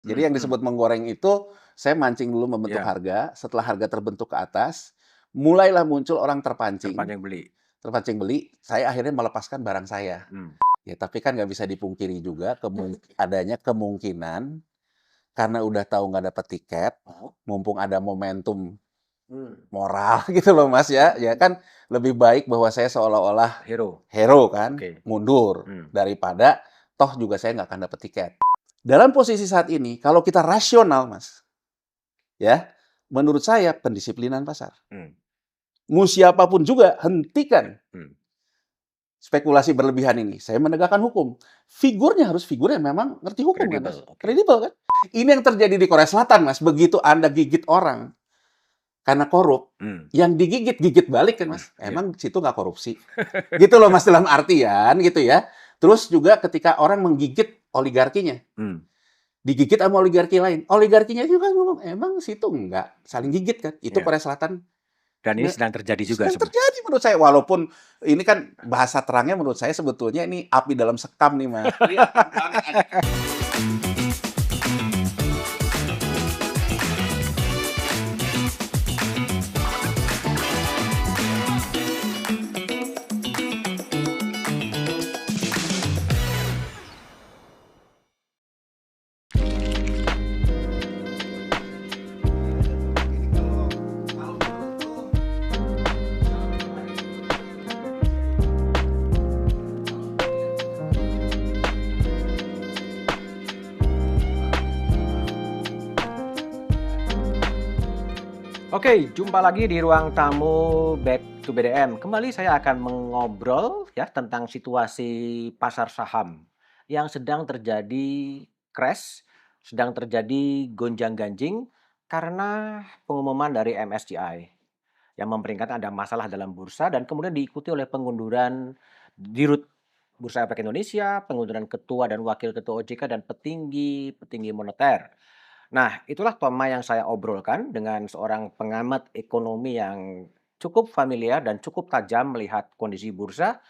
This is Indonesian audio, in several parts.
Jadi yang disebut menggoreng itu, saya mancing dulu membentuk Ya, harga, setelah harga terbentuk ke atas, mulailah muncul orang terpancing, terpanjang beli. terpancing beli, saya akhirnya melepaskan barang saya. Hmm. Ya, tapi kan nggak bisa dipungkiri juga adanya kemungkinan karena udah tahu nggak dapat tiket, mumpung ada momentum Hmm. moral gitu loh Mas ya. Ya kan lebih baik bahwa saya seolah-olah Hero. hero kan, Oke. mundur Hmm. daripada toh juga saya nggak akan dapat tiket. Dalam posisi saat ini, kalau kita rasional Mas, ya, menurut saya pendisiplinan pasar. Hmm. Mau siapapun juga hentikan Hmm. spekulasi berlebihan ini. Saya menegakkan hukum. Figurnya harus figur yang memang ngerti hukum kan, Kredibel. Mas? Oke. Kredibel kan? Ini yang terjadi di Korea Selatan, Mas. Begitu Anda gigit orang karena korup, Hmm. yang digigit-gigit balik kan, Mas. Iya. Emang situ nggak korupsi? Gitu loh, Mas, dalam artian gitu ya. Terus juga ketika orang menggigit oligarkinya, Hmm. digigit sama oligarki lain. Oligarkinya juga ngomong, emang situ nggak saling gigit kan? Itu Iya. Korea Selatan Dan ini sedang terjadi juga sedang sebenarnya. terjadi menurut saya. Walaupun ini kan bahasa terangnya menurut saya sebetulnya ini api dalam sekam nih, Mas. Oke, jumpa lagi di ruang tamu Back to BDM. Kembali saya akan mengobrol ya tentang situasi pasar saham yang sedang terjadi crash, sedang terjadi gonjang-ganjing karena pengumuman dari MSCI yang memperingatkan ada masalah dalam bursa dan kemudian diikuti oleh pengunduran dirut Bursa Efek Indonesia, pengunduran ketua dan wakil ketua OJK dan petinggi moneter. Nah, itulah tema yang saya obrolkan dengan seorang pengamat ekonomi yang cukup familiar dan cukup tajam melihat kondisi bursa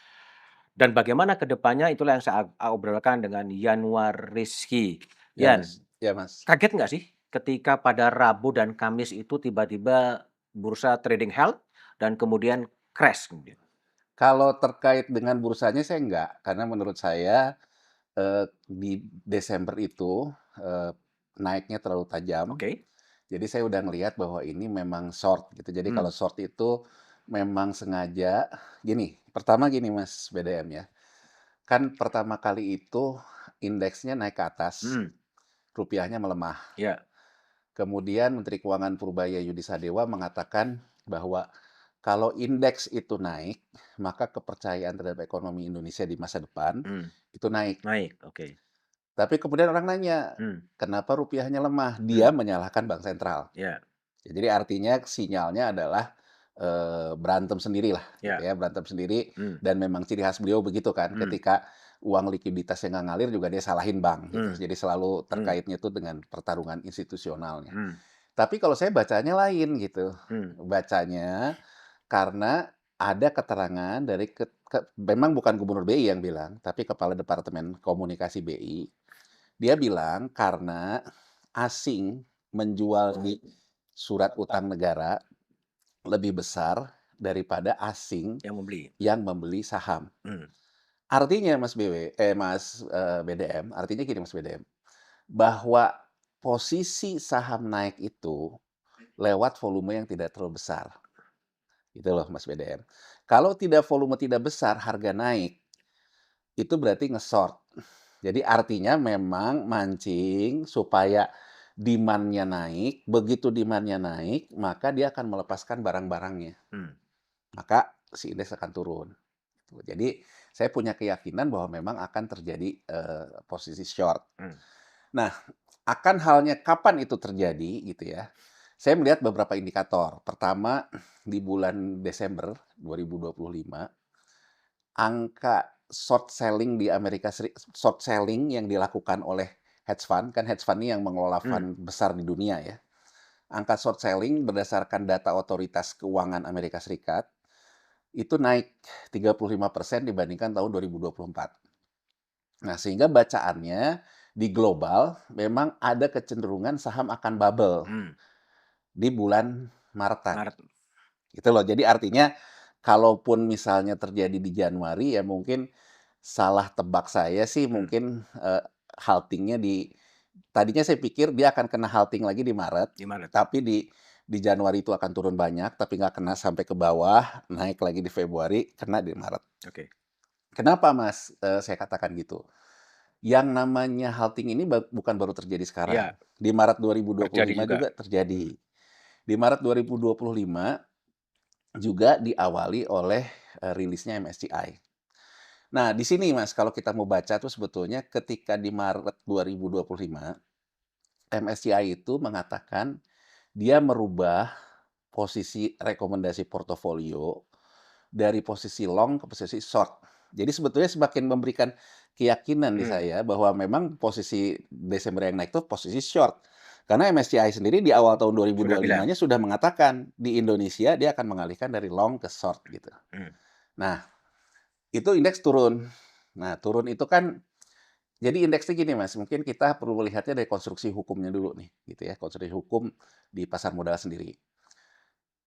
dan bagaimana ke depannya itulah yang saya obrolkan dengan Yanwar Rizky. Ya, Yan, Mas. Ya, Mas. kaget nggak sih ketika pada Rabu dan Kamis itu tiba-tiba bursa trading health dan kemudian crash kemudian? Kalau terkait dengan bursanya saya enggak, karena menurut saya di Desember itu eh, naiknya terlalu tajam. Oke. Jadi saya udah ngelihat bahwa ini memang short gitu. Jadi kalau Hmm. short itu memang sengaja gini. Pertama gini Mas BDM ya. Kan pertama kali itu indeksnya naik ke atas, Hmm. rupiahnya melemah. Ya. Kemudian Menteri Keuangan Purbaya Yudisadewa mengatakan bahwa kalau indeks itu naik, maka kepercayaan terhadap ekonomi Indonesia di masa depan Hmm. itu naik. Naik. Oke. Tapi kemudian orang nanya, Hmm. kenapa rupiahnya lemah? Hmm. Dia menyalahkan Bank Sentral. Ya. Ya, jadi artinya sinyalnya adalah berantem sendiri lah, gitu Ya. ya, berantem sendiri. Hmm. Dan memang ciri khas beliau begitu kan, Hmm. ketika uang likuiditas yang nggak ngalir juga dia salahin bank gitu. Hmm. Jadi selalu Hmm. terkaitnya itu dengan pertarungan institusionalnya. Hmm. Tapi kalau saya bacanya lain gitu, Hmm. bacanya karena ada keterangan dari memang bukan Gubernur BI yang bilang, tapi Kepala Departemen Komunikasi BI. Dia bilang karena asing menjual di surat utang negara lebih besar daripada asing Yang membeli. yang membeli saham. Hmm. Artinya Mas Mas BDM, artinya gini Mas BDM, bahwa posisi saham naik itu lewat volume yang tidak terlalu besar. Gitu loh Mas BDM. Kalau tidak volume tidak besar, harga naik, itu berarti nge-short. Jadi artinya memang mancing supaya demand-nya naik, begitu demand-nya naik, maka dia akan melepaskan barang-barangnya. Hmm. Maka si indeks akan turun. Jadi saya punya keyakinan bahwa memang akan terjadi posisi short. Hmm. Nah, akan halnya kapan itu terjadi gitu ya. Saya melihat beberapa indikator. Pertama, di bulan Desember 2025, angka short selling di Amerika Serikat, short selling yang dilakukan oleh hedge fund, kan hedge fund ini yang mengelola Hmm. fund besar di dunia ya. Angka short selling berdasarkan data otoritas keuangan Amerika Serikat itu naik 35% dibandingkan tahun 2024. Nah, sehingga bacaannya di global memang ada kecenderungan saham akan bubble Hmm, di bulan Maretan, Maret. gitu loh. Jadi artinya kalaupun misalnya terjadi di Januari, ya mungkin salah tebak saya sih Hmm, mungkin, haltingnya tadinya saya pikir dia akan kena halting lagi di Maret, di Maret. tapi di Januari itu akan turun banyak, tapi nggak kena sampai ke bawah, naik lagi di Februari, kena di Maret. Oke. Kenapa Mas, saya katakan gitu? Yang namanya halting ini bukan baru terjadi sekarang. Iya, Di Maret terjadi 2025 juga. juga Hmm, terjadi. Di Maret 2025 juga diawali oleh, rilisnya MSCI. Nah, di sini Mas, kalau kita mau baca tuh sebetulnya ketika di Maret 2025, MSCI itu mengatakan dia merubah posisi rekomendasi portofolio dari posisi long ke posisi short. Jadi sebetulnya semakin memberikan keyakinan di hmm, saya bahwa memang posisi Desember yang naik itu posisi short. Karena MSCI sendiri di awal tahun sudah bilang. 2025-nya sudah mengatakan di Indonesia dia akan mengalihkan dari long ke short gitu. Hmm, Nah, itu indeks turun. Nah, turun itu kan jadi indeksnya gini Mas, mungkin kita perlu melihatnya dari konstruksi hukumnya dulu nih, gitu ya, konstruksi hukum di pasar modal sendiri.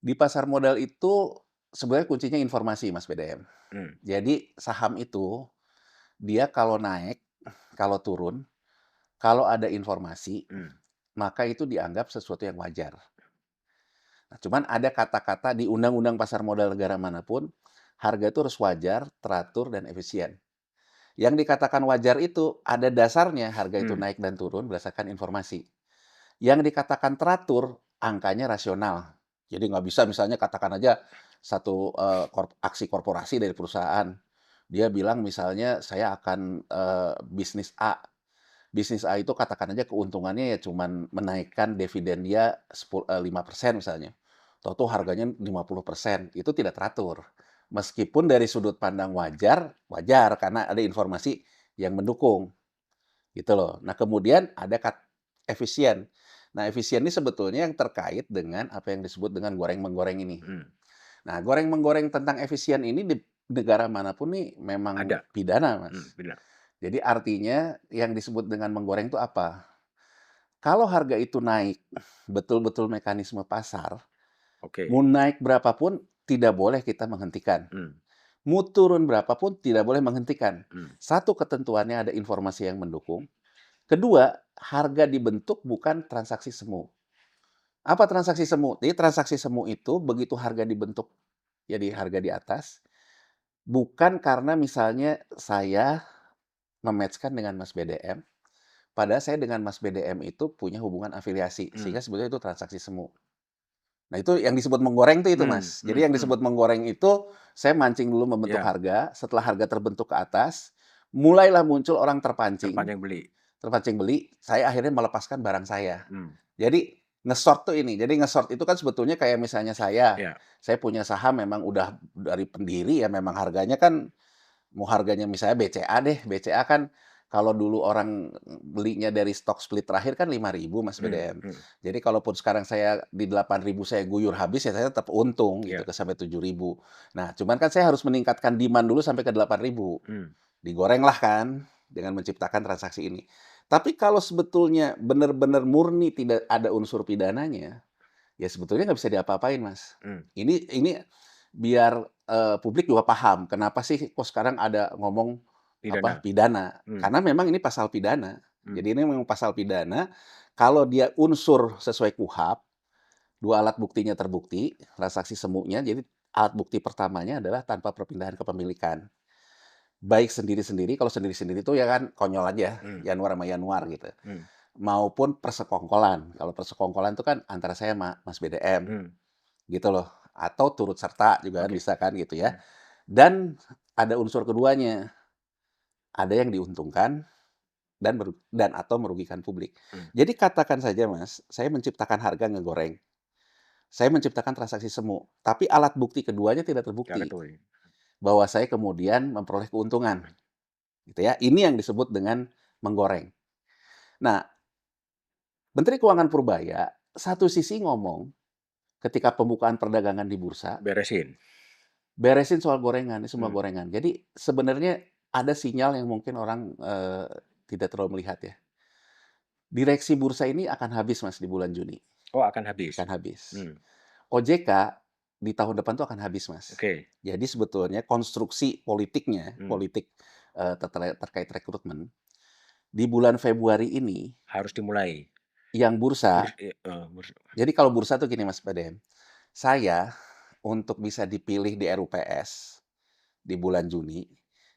Di pasar modal itu sebenarnya kuncinya informasi Mas BDM. hmm, Jadi saham itu dia kalau naik, kalau turun, kalau ada informasi, hmm, maka itu dianggap sesuatu yang wajar. Nah, cuman ada kata-kata di undang-undang pasar modal negara manapun, harga itu harus wajar, teratur, dan efisien. Yang dikatakan wajar itu ada dasarnya harga itu hmm. naik dan turun berdasarkan informasi. Yang dikatakan teratur, angkanya rasional. Jadi nggak bisa misalnya katakan aja satu aksi korporasi dari perusahaan. Dia bilang misalnya saya akan bisnis A. Bisnis A itu katakan aja keuntungannya ya cuman menaikkan dividen dia 5% misalnya. Tahu-tahu harganya 50%, itu tidak teratur. Meskipun dari sudut pandang wajar, wajar karena ada informasi yang mendukung, gitu loh. Nah, kemudian ada efisien. Nah, efisien ini sebetulnya yang terkait dengan apa yang disebut dengan goreng-menggoreng ini. Hmm, Nah, goreng-menggoreng tentang efisien ini di negara manapun nih memang ada. pidana, Mas. Benar. Jadi artinya yang disebut dengan menggoreng itu apa? Kalau harga itu naik, betul-betul mekanisme pasar, Oke. mau naik berapapun tidak boleh kita menghentikan. Hmm, Mau turun berapapun tidak boleh menghentikan. hmm, Satu, ketentuannya ada informasi yang mendukung. Kedua, harga dibentuk bukan transaksi semu. Apa transaksi semu? Jadi transaksi semu itu begitu harga dibentuk jadi harga di atas, bukan karena misalnya saya mematch-kan dengan Mas BDM, padahal saya dengan Mas BDM itu punya hubungan afiliasi, hmm, sehingga sebetulnya itu transaksi semu. Nah, itu yang disebut menggoreng tuh itu, hmm, Mas. hmm, Jadi yang hmm. disebut menggoreng itu, saya mancing dulu membentuk Ya, harga, setelah harga terbentuk ke atas, mulailah muncul orang terpancing, terpanjang beli. terpancing beli, saya akhirnya melepaskan barang saya. Hmm, Jadi nge-short tuh ini, jadi nge-short itu kan sebetulnya kayak misalnya ya, saya punya saham memang udah dari pendiri ya memang harganya kan mau harganya misalnya BCA deh, BCA kan kalau dulu orang belinya dari stock split terakhir kan 5.000 Mas hmm, BDM. hmm, Jadi kalaupun sekarang saya di 8.000 saya guyur habis ya saya tetap untung gitu ya, ke sampai 7.000. Nah, cuman kan saya harus meningkatkan demand dulu sampai ke 8.000. hmm, Digorenglah kan dengan menciptakan transaksi ini. Tapi kalau sebetulnya benar-benar murni tidak ada unsur pidananya, ya sebetulnya nggak bisa diapa-apain, Mas. hmm, Ini biar, publik juga paham, kenapa sih kok sekarang ada ngomong, apa, pidana. pidana. Hmm, Karena memang ini pasal pidana. hmm, Jadi ini memang pasal pidana, kalau dia unsur sesuai KUHP, 2 alat buktinya terbukti, transaksi semuanya, jadi alat bukti pertamanya adalah tanpa perpindahan kepemilikan. Baik sendiri-sendiri, kalau sendiri-sendiri itu ya kan konyol aja, hmm, Yanuar sama Yanuar gitu. hmm, Maupun persekongkolan, kalau persekongkolan itu kan antara saya sama Mas BDM. hmm, Gitu loh, atau turut serta juga kan oke. bisa kan gitu ya. Hmm, Dan ada unsur keduanya, ada yang diuntungkan dan atau merugikan publik. hmm, Jadi katakan saja Mas, saya menciptakan harga ngegoreng, saya menciptakan transaksi semu, tapi alat bukti keduanya tidak nggak terbukti ketemu. bahwa saya kemudian memperoleh keuntungan, gitu ya. Ini yang disebut dengan menggoreng. Nah, Menteri Keuangan Purbaya satu sisi ngomong ketika pembukaan perdagangan di bursa, Beresin. beresin soal gorengan, ini semua Hmm, gorengan. Jadi sebenarnya ada sinyal yang mungkin orang, tidak terlalu melihat ya. Direksi bursa ini akan habis, Mas, di bulan Juni, Oh, akan habis? akan habis. Hmm, OJK di tahun depan tuh akan habis, Mas. oke. Jadi sebetulnya konstruksi politiknya, Hmm, politik, terkait rekrutmen, di bulan Februari ini harus dimulai. yang bursa Burs jadi kalau bursa tuh gini, Mas, PDM, saya untuk bisa dipilih di RUPS di bulan Juni,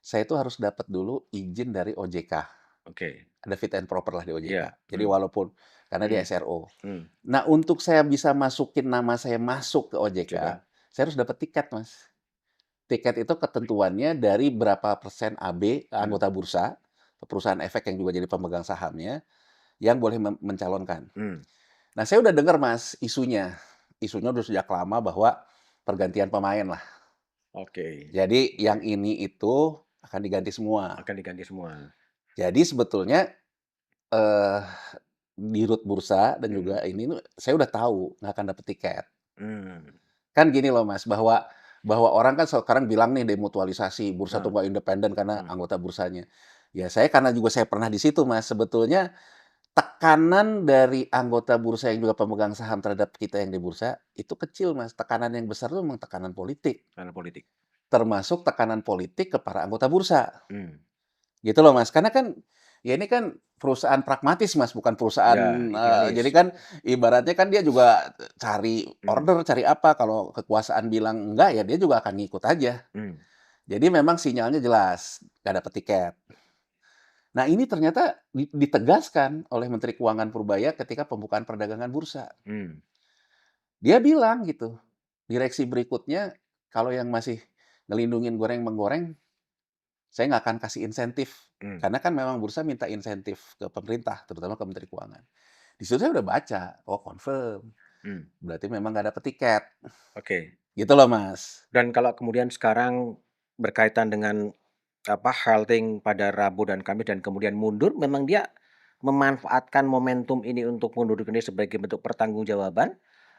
saya itu harus dapat dulu izin dari OJK, oke. ada fit and proper lah di OJK. Iya, Jadi walaupun karena dia hmm, SRO. hmm, Nah, untuk saya bisa masukin nama saya masuk ke OJK, coba. saya harus dapat tiket, Mas. Tiket itu ketentuannya dari berapa persen AB, Hmm, anggota bursa, perusahaan efek yang juga jadi pemegang sahamnya, yang boleh mencalonkan. hmm, Nah, saya udah dengar, Mas, isunya. Isunya udah sejak lama bahwa pergantian pemain lah. oke, Jadi yang ini itu akan diganti semua. akan diganti semua. Jadi sebetulnya, eee, di root bursa dan Mhm, juga ini nih saya udah tahu nggak akan dapet tiket. mmm, Kan gini loh, Mas, bahwa bahwa orang kan sekarang bilang nih demutualisasi, bursa tuh nah, nggak independen karena nah, anggota bursanya. Ya saya karena juga saya pernah di situ, Mas, sebetulnya tekanan dari anggota bursa yang juga pemegang saham terhadap kita yang di bursa, itu kecil, Mas. Tekanan yang besar itu memang tekanan politik, karena politik. termasuk tekanan politik ke para anggota bursa. Mmm, Gitu loh, Mas. Karena kan, ya ini kan perusahaan pragmatis, Mas, bukan perusahaan, iya, jadi idealis. kan ibaratnya kan dia juga cari Mmm, order, cari apa, kalau kekuasaan bilang enggak, ya dia juga akan ngikut aja. mmm, Jadi memang sinyalnya jelas, nggak dapet tiket. Nah, ini ternyata ditegaskan oleh Menteri Keuangan Purbaya ketika pembukaan perdagangan bursa. mmm, Dia bilang gitu, direksi berikutnya kalau yang masih ngelindungin goreng-menggoreng, saya nggak akan kasih insentif. mmm, Karena kan memang bursa minta insentif ke pemerintah, terutama ke Menteri Keuangan. Di situ saya udah baca, oh confirm, mmm, berarti memang nggak dapet tiket. oke. Gitu loh, Mas. Dan kalau kemudian sekarang berkaitan dengan, apa, halting pada Rabu dan Kamis dan kemudian mundur, memang dia memanfaatkan momentum ini untuk mundur ini sebagai bentuk pertanggungjawaban,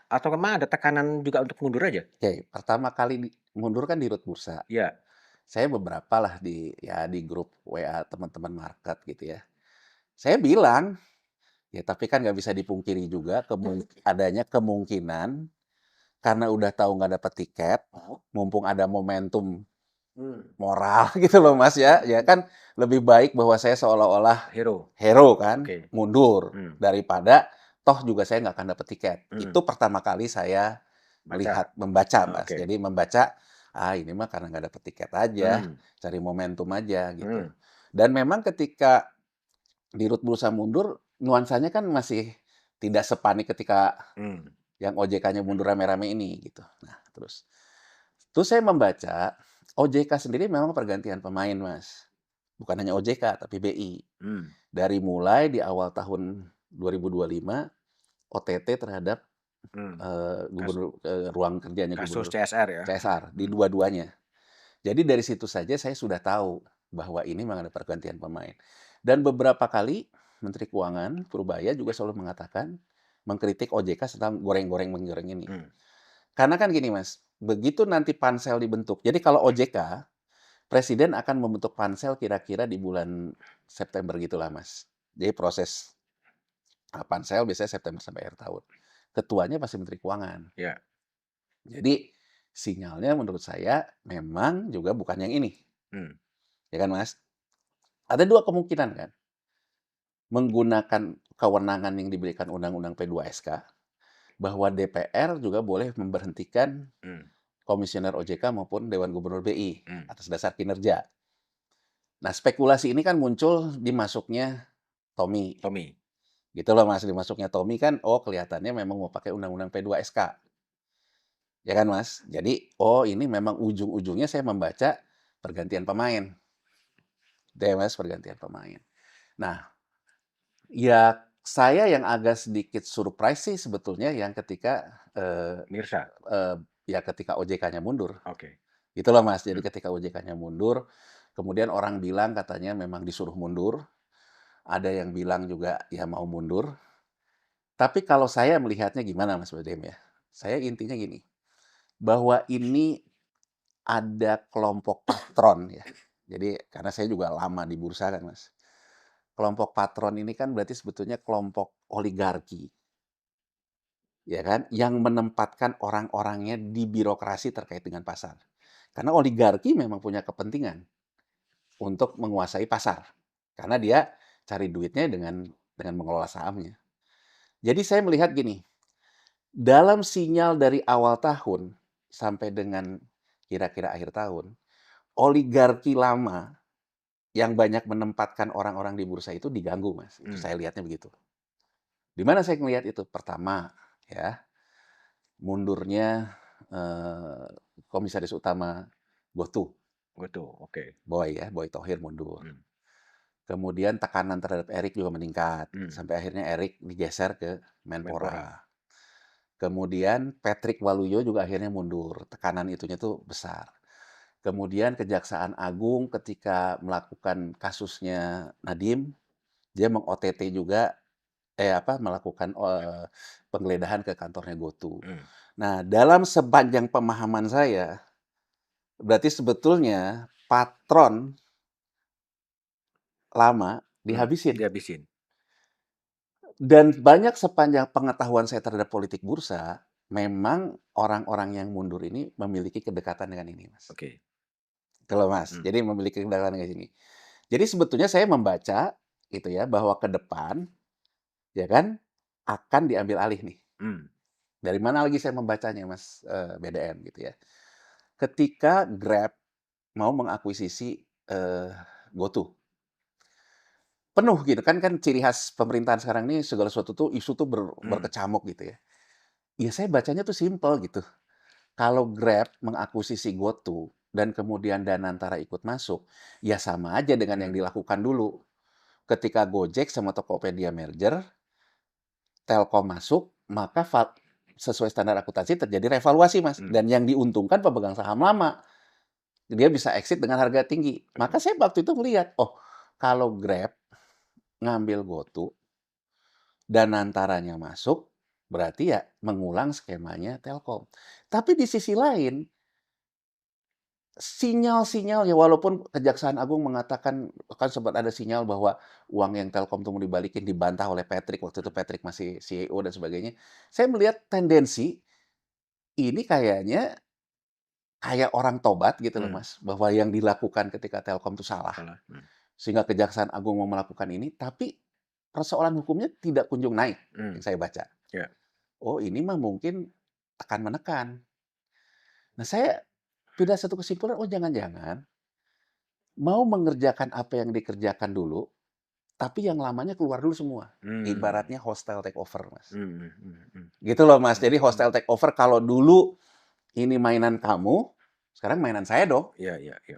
atau memang ada tekanan juga untuk mundur aja? Oke, pertama kali mundur kan di Rut Bursa. Iya, Saya beberapa lah di grup WA teman-teman market gitu ya. Saya bilang, ya tapi kan nggak bisa dipungkiri juga adanya kemungkinan karena udah tahu nggak dapet tiket, mumpung ada momentum mmm, moral gitu loh, Mas, ya. Ya kan lebih baik bahwa saya seolah-olah hero, hero kan, oke, mundur mmm, daripada toh juga saya nggak akan dapet tiket. mmm, Itu pertama kali saya baca, membaca, Mas. oke, Jadi membaca, ah ini mah karena nggak dapet tiket aja, mmm, cari momentum aja gitu. mmm, Dan memang ketika di Rut Bursa mundur, nuansanya kan masih tidak sepanik ketika mmm, yang OJK-nya mundur rame-rame ini gitu. Nah, terus saya membaca, OJK sendiri memang pergantian pemain, Mas. Bukan hanya OJK, tapi BI. mmm, Dari mulai di awal tahun 2025, OTT terhadap, mmm, kas gubernur ruang kerjanya kasus gubernur CSR ya? CSR, di Mmm, dua-duanya. Jadi dari situ saja saya sudah tahu bahwa ini memang ada pergantian pemain. Dan beberapa kali Menteri Keuangan Purbaya juga selalu mengatakan, mengkritik OJK tentang goreng-goreng-menggoreng ini. mmm, Karena kan gini, Mas, begitu nanti pansel dibentuk, jadi kalau OJK, presiden akan membentuk pansel kira-kira di bulan September gitulah, Mas. Jadi proses, pansel biasanya September sampai akhir tahun. Ketuanya pasti Menteri Keuangan. iya, Jadi sinyalnya menurut saya memang juga bukan yang ini, mmm, ya kan, Mas? Ada 2 kemungkinan kan, menggunakan kewenangan yang diberikan Undang-Undang P2SK, bahwa DPR juga boleh memberhentikan mmm, komisioner OJK maupun Dewan Gubernur BI mmm, atas dasar kinerja. Nah, spekulasi ini kan muncul di masuknya Tommy, Tommy, gitu loh, Mas. Di masuknya Tommy kan, oh kelihatannya memang mau pakai Undang-Undang P2SK, ya kan, Mas? Jadi, oh ini memang ujung-ujungnya saya membaca pergantian pemain, gitu ya, Mas, pergantian pemain. Nah, ya saya yang agak sedikit surprise sih sebetulnya yang ketika, Mirsa, eee, ya ketika OJK-nya mundur, oke, gitu loh, Mas. Jadi mmm, ketika OJK-nya mundur, kemudian orang bilang katanya memang disuruh mundur, ada yang bilang juga ya mau mundur. Tapi kalau saya melihatnya gimana, Mas Badem ya, saya intinya gini, bahwa ini ada kelompok patron ya. Jadi karena saya juga lama di bursa kan, Mas. kelompok patron ini kan berarti sebetulnya kelompok oligarki, ya kan? Yang menempatkan orang-orangnya di birokrasi terkait dengan pasar. Karena oligarki memang punya kepentingan untuk menguasai pasar. Karena dia cari duitnya dengan mengelola sahamnya. Jadi saya melihat gini, dalam sinyal dari awal tahun sampai dengan kira-kira akhir tahun, oligarki lama yang banyak menempatkan orang-orang di bursa itu diganggu, Mas. Itu Hmm. saya lihatnya begitu. Di mana saya melihat itu? Pertama, ya, mundurnya komisaris utama GoTo, Betul, oke. Boy Thohir mundur. Hmm. Kemudian tekanan terhadap Erik juga meningkat, Hmm. sampai akhirnya Erik digeser ke Menpora. Menpora. Kemudian Patrick Waluyo juga akhirnya mundur, tekanan itunya tuh besar. Kemudian Kejaksaan Agung ketika melakukan kasusnya Nadiem, dia meng-OTT juga, melakukan, penggeledahan ke kantornya GoTo. Hmm. Nah, dalam sepanjang pemahaman saya, berarti sebetulnya patron lama Hmm. dihabisin. Dihabisin. Dan banyak sepanjang pengetahuan saya terhadap politik bursa, memang orang-orang yang mundur ini memiliki kedekatan dengan ini, Mas. Oke. Gitu loh, Mas. Hmm. Jadi memiliki kedekatan dengan sini. Jadi sebetulnya saya membaca gitu ya, bahwa ke depan, ya kan, akan diambil alih nih. Hmm. Dari mana lagi saya membacanya, Mas, BDM gitu ya. Ketika Grab mau mengakuisisi, GoTo. Penuh gitu kan ciri khas pemerintahan sekarang ini segala sesuatu tuh isu tuh Hmm. berkecamuk gitu ya. Ya saya bacanya tuh simpel gitu. Kalau Grab mengakuisisi GoTo dan kemudian Danantara ikut masuk, ya sama aja dengan yang Hmm. dilakukan dulu. Ketika Gojek sama Tokopedia merger, Telkom masuk, maka sesuai standar akuntansi terjadi revaluasi, Mas. Hmm. Dan yang diuntungkan pemegang saham lama. Dia bisa exit dengan harga tinggi. Maka saya waktu itu melihat, oh kalau Grab ngambil GoTo, Danantaranya masuk, berarti ya mengulang skemanya Telkom. Tapi di sisi lain, sinyal-sinyal ya walaupun Kejaksaan Agung mengatakan kan sempat ada sinyal bahwa uang yang Telkom tuh mau dibalikin dibantah oleh Patrick, waktu itu Patrick masih CEO dan sebagainya. Saya melihat tendensi ini kayaknya kayak orang tobat gitu loh, Hmm. Mas, bahwa yang dilakukan ketika Telkom itu salah. Salah. Hmm. Sehingga Kejaksaan Agung mau melakukan ini, tapi persoalan hukumnya tidak kunjung naik Hmm. yang saya baca. Ya. Oh, ini mah mungkin tekan-menekan. Nah, saya pindah satu kesimpulan, oh jangan-jangan mau mengerjakan apa yang dikerjakan dulu, tapi yang lamanya keluar dulu semua. Hmm. Ibaratnya hostile takeover, Mas. Hmm. Hmm. Hmm. Gitu loh, Mas. Hmm. Jadi Hmm. hostile takeover kalau dulu ini mainan kamu, sekarang mainan saya dong. Iya, iya, iya.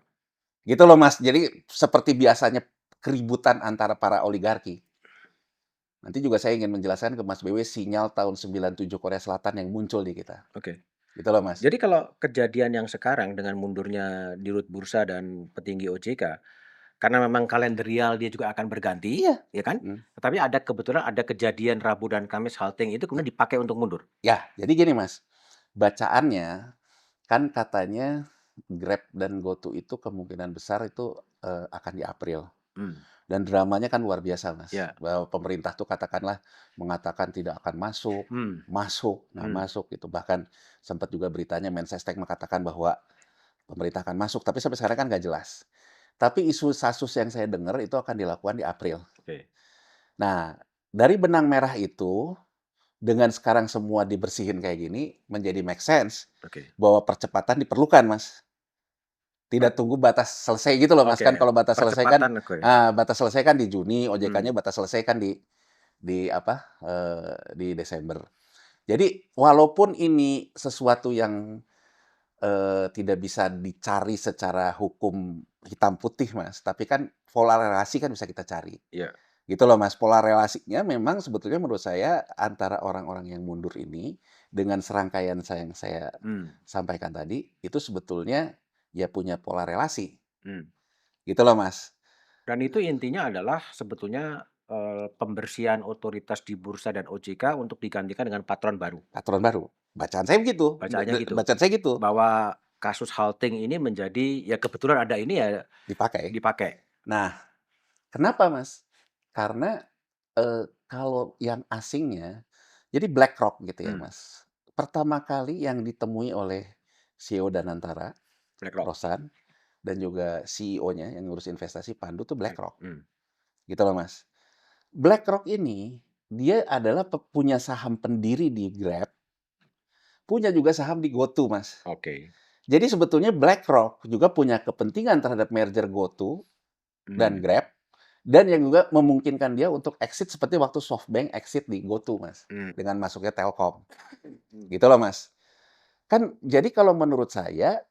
Gitu loh, Mas. Jadi seperti biasanya keributan antara para oligarki. Nanti juga saya ingin menjelaskan ke Mas BW sinyal tahun 97 Korea Selatan yang muncul di kita. Oke. Gitu loh, Mas. Jadi kalau kejadian yang sekarang dengan mundurnya Dirut Bursa dan petinggi OJK, karena memang kalenderial dia juga akan berganti, Iya. ya kan? Hmm. Tetapi ada kebetulan ada kejadian Rabu dan Kamis halting itu kemudian dipakai untuk mundur. Ya, jadi gini, Mas. Bacaannya kan katanya Grab dan GoTo itu kemungkinan besar itu, akan di April. Hmm. Dan dramanya kan luar biasa, Mas. Ya. Bahwa pemerintah tuh katakanlah mengatakan tidak akan masuk, Hmm. masuk, nggak Hmm. masuk gitu. Bahkan sempat juga beritanya Mensesnek mengatakan bahwa pemerintah akan masuk, tapi sampai sekarang kan nggak jelas. Tapi isu kasus yang saya dengar itu akan dilakukan di April. Oke. Nah, dari benang merah itu, dengan sekarang semua dibersihin kayak gini, menjadi make sense Oke. bahwa percepatan diperlukan, Mas. Tidak tunggu batas selesai gitu loh, Mas. Oke. Kan kalau batas selesai kan, Percepatan, oke. batas selesai kan di Juni, Hmm. OJK-nya batas selesai kan di apa, di Desember. Jadi walaupun ini sesuatu yang, tidak bisa dicari secara hukum hitam putih, Mas, tapi kan pola relasi kan bisa kita cari. Iya. Gitu loh, Mas. Pola relasinya memang sebetulnya menurut saya antara orang-orang yang mundur ini dengan serangkaian yang saya Hmm. sampaikan tadi, itu sebetulnya ya punya pola relasi. Hmm. Gitu loh, Mas. Dan itu intinya adalah sebetulnya, pembersihan otoritas di bursa dan OJK untuk digantikan dengan patron baru. Aturan baru. Bacaan saya begitu. Bacaannya gitu, Bacaan saya gitu. bahwa kasus halting ini menjadi ya kebetulan ada ini ya Dipakai. dipakai. Nah, kenapa, Mas? Karena, kalau yang asingnya, jadi BlackRock gitu ya, Mmm, Mas. Pertama kali yang ditemui oleh CEO Danantara, BlackRock. Roshan, dan juga CEO-nya yang ngurus investasi Pandu tuh Black BlackRock, mmm, gitu loh, Mas. BlackRock ini, dia adalah punya saham pendiri di Grab, punya juga saham di GoTo, Mas. oke. Jadi sebetulnya BlackRock juga punya kepentingan terhadap merger GoTo dan Mmm, Grab, dan yang juga memungkinkan dia untuk exit seperti waktu SoftBank exit di GoTo, Mas, mmm, dengan masuknya Telkom. mmm, Gitu loh, Mas. Kan jadi kalau menurut saya,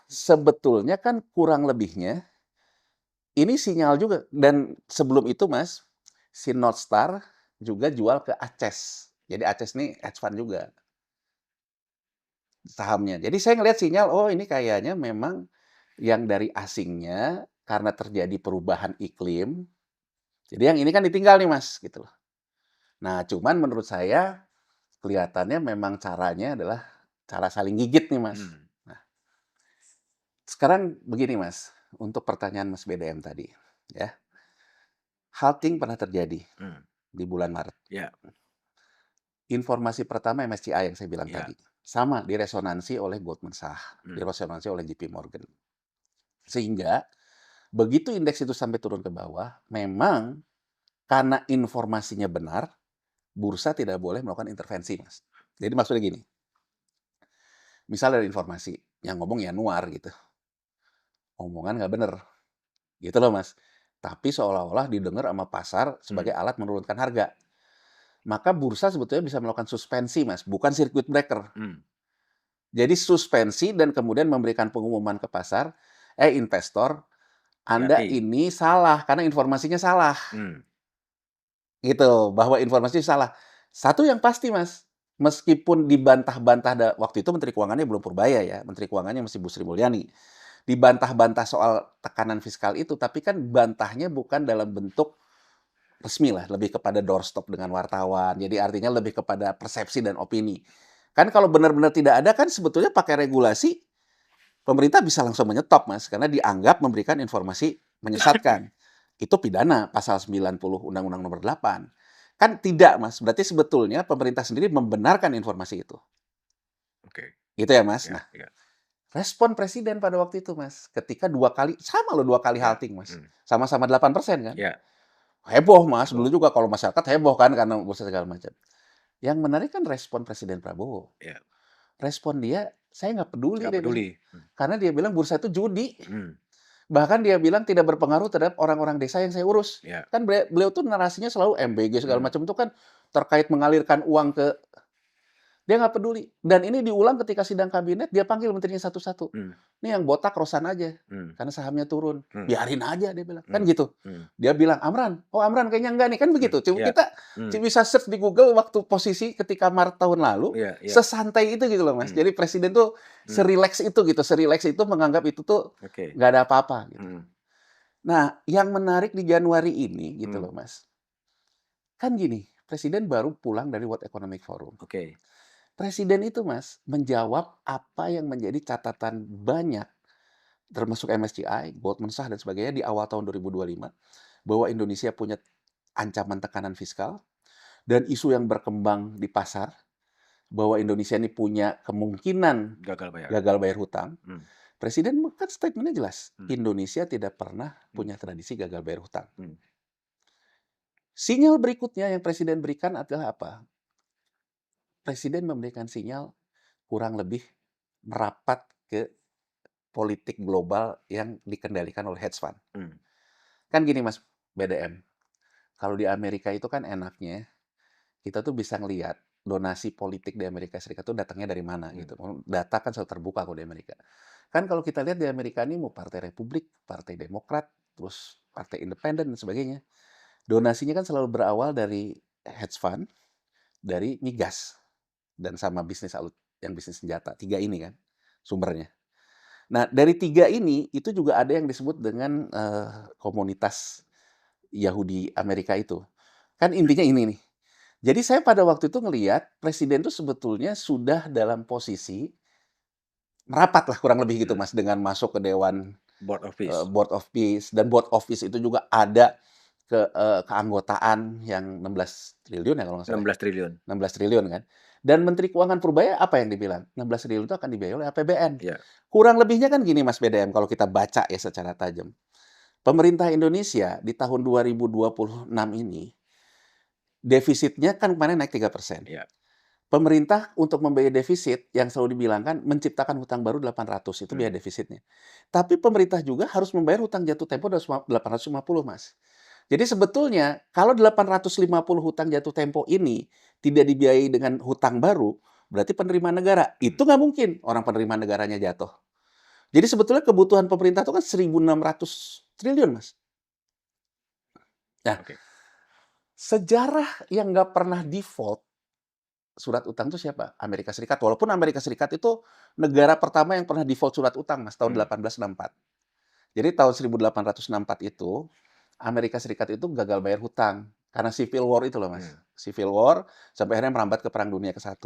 sebetulnya kan kurang lebihnya ini sinyal juga dan sebelum itu, Mas, si Northstar juga jual ke Aces. Jadi Aces nih hedge fund juga sahamnya. Jadi saya ngelihat sinyal, oh ini kayaknya memang yang dari asingnya karena terjadi perubahan iklim, jadi yang ini kan ditinggal nih, Mas, gitu loh. Nah, cuman menurut saya kelihatannya memang caranya adalah cara saling gigit nih, Mas. mmm, Nah, sekarang begini, Mas, untuk pertanyaan Mas BDM tadi, ya. Halting pernah terjadi mmm, di bulan Maret. iya Informasi pertama MSCI yang saya bilang iya, tadi, sama diresonansi oleh Goldman Sachs, mmm, diresonansi oleh JP Morgan. Sehingga begitu indeks itu sampai turun ke bawah, memang karena informasinya benar, bursa tidak boleh melakukan intervensi, Mas. Jadi maksudnya gini, misal ada informasi yang ngomong Yanuar gitu, omongan nggak bener, gitu loh, Mas. Tapi seolah-olah didengar sama pasar sebagai mmm, alat menurunkan harga. Maka bursa sebetulnya bisa melakukan suspensi, Mas, bukan circuit breaker. mmm, Jadi suspensi dan kemudian memberikan pengumuman ke pasar, investor, Anda hati-hati, ini salah karena informasinya salah." mmm, Gitu, bahwa informasi salah. Satu yang pasti, Mas, meskipun dibantah-bantah waktu itu Menteri Keuangannya belum Purbaya ya, Menteri Keuangannya masih Bu Sri Mulyani. Dibantah-bantah soal tekanan fiskal itu, tapi kan bantahnya bukan dalam bentuk resmi lah, lebih kepada doorstop dengan wartawan. Jadi artinya lebih kepada persepsi dan opini. Kan kalau benar-benar tidak ada kan sebetulnya pakai regulasi, pemerintah bisa langsung menyetop, Mas, karena dianggap memberikan informasi menyesatkan. Itu pidana pasal 90 Undang-Undang Nomor 8. Kan tidak, Mas. Berarti sebetulnya pemerintah sendiri membenarkan informasi itu. oke, Gitu ya, Mas. iya Nah, iya respon presiden pada waktu itu, Mas, ketika 2 kali sama loh 2 kali iya, halting, Mas. mmm, Sama-sama 8% kan. iya, Heboh, Mas. Dulu heboh, juga kalau masyarakat heboh kan karena bursa segala macam. Yang menarik kan respon Presiden Prabowo. iya, Respon dia, "Saya nggak peduli," nggak dia bilang. peduli, Karena dia bilang bursa itu judi. mmm, Bahkan dia bilang tidak berpengaruh terhadap orang-orang desa yang saya urus. iya, Kan beliau tuh narasinya selalu MBG segala mmm, macam itu kan terkait mengalirkan uang ke dia nggak peduli. Dan ini diulang ketika sidang kabinet, dia panggil menterinya satu-satu. mmm, "Ini yang botak Rosan aja, mmm, karena sahamnya turun. mmm, Biarin aja," dia bilang. Kan mmm, gitu. mmm, Dia bilang, "Amran, oh Amran kayaknya enggak nih." Kan begitu. Coba iya, kita mmm, bisa search di Google waktu posisi ketika Maret tahun lalu, iya iya, sesantai itu gitu loh, Mas. mmm, Jadi presiden tuh mmm, serileks itu gitu, serileks itu menganggap itu tuh oke, nggak ada apa-apa gitu. mhm, Nah, yang menarik di Januari ini gitu mmm, loh, Mas, kan gini, presiden baru pulang dari World Economic Forum. oke, Presiden itu, Mas, menjawab apa yang menjadi catatan banyak, termasuk MSCI, Goldman Sachs dan sebagainya di awal tahun 2025, bahwa Indonesia punya ancaman tekanan fiskal dan isu yang berkembang di pasar, bahwa Indonesia ini punya kemungkinan gagal bayar, gagal bayar hutang. mmm, Presiden kan statement-nya jelas, mmm, Indonesia tidak pernah mmm, punya tradisi gagal bayar hutang. mmm, Sinyal berikutnya yang presiden berikan adalah apa? Presiden memberikan sinyal kurang lebih merapat ke politik global yang dikendalikan oleh hedge fund. mmm, Kan gini Mas BDM, kalau di Amerika itu kan enaknya kita tuh bisa ngelihat donasi politik di Amerika Serikat itu datangnya dari mana mmm, gitu. Data kan selalu terbuka kalau di Amerika. Kan kalau kita lihat di Amerika ini mau Partai Republik, Partai Demokrat, terus Partai Independen dan sebagainya. Donasinya kan selalu berawal dari hedge fund, dari migas dan sama bisnis yang bisnis senjata. Tiga ini kan sumbernya. Nah, dari tiga ini itu juga ada yang disebut dengan komunitas Yahudi Amerika itu. Kan intinya ini nih. Jadi saya pada waktu itu ngelihat presiden itu sebetulnya sudah dalam posisi merapat lah kurang lebih gitu mmm, Mas dengan masuk ke dewan board office, board of peace dan board of peace itu juga ada keanggotaan yang 16 triliun ya kalau nggak salah, 16 triliun. 16 triliun kan. Dan Menteri Keuangan Purbaya apa yang dibilang? 16 triliun itu akan dibiayai oleh APBN. Iya. Kurang lebihnya kan gini Mas BDM kalau kita baca ya secara tajam. Pemerintah Indonesia di tahun 2026 ini defisitnya kan kemarin naik 3%. Iya. Pemerintah untuk membiayai defisit yang selalu dibilangkan menciptakan hutang baru 800 itu biaya defisitnya. Tapi pemerintah juga harus membayar hutang jatuh tempo 850 Mas. Jadi sebetulnya kalau 850 hutang jatuh tempo ini tidak dibiayai dengan hutang baru, berarti penerimaan negara. Itu nggak mungkin orang penerimaan negaranya jatuh. Jadi sebetulnya kebutuhan pemerintah itu kan 1.600 triliun Mas. Nah, Oke. sejarah yang nggak pernah default surat utang itu siapa? Amerika Serikat. Walaupun Amerika Serikat itu negara pertama yang pernah default surat utang, Mas, tahun 1864. Jadi tahun 1864 itu, Amerika Serikat itu gagal bayar hutang. Karena Civil War itu loh, Mas. Civil War, sampai akhirnya merambat ke Perang Dunia ke-1.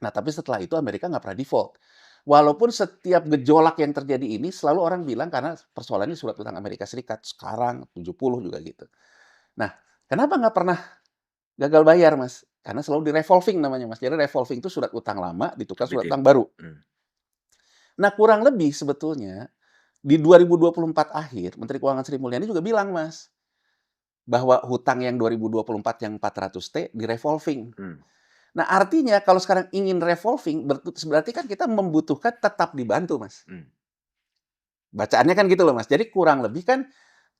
Nah, tapi setelah itu Amerika nggak pernah default. Walaupun setiap gejolak yang terjadi ini, selalu orang bilang karena persoalannya surat utang Amerika Serikat. Sekarang, 70 juga gitu. Nah, kenapa nggak pernah gagal bayar, Mas? Karena selalu di revolving namanya, Mas. Jadi revolving itu surat utang lama ditukar surat utang baru. Nah, kurang lebih sebetulnya di 2024 akhir, Menteri Keuangan Sri Mulyani juga bilang, Mas, bahwa hutang yang 2024 yang 400T di revolving. Nah, artinya kalau sekarang ingin revolving, berarti kan kita membutuhkan tetap dibantu, Mas. Bacaannya kan gitu loh, Mas. Jadi kurang lebih kan,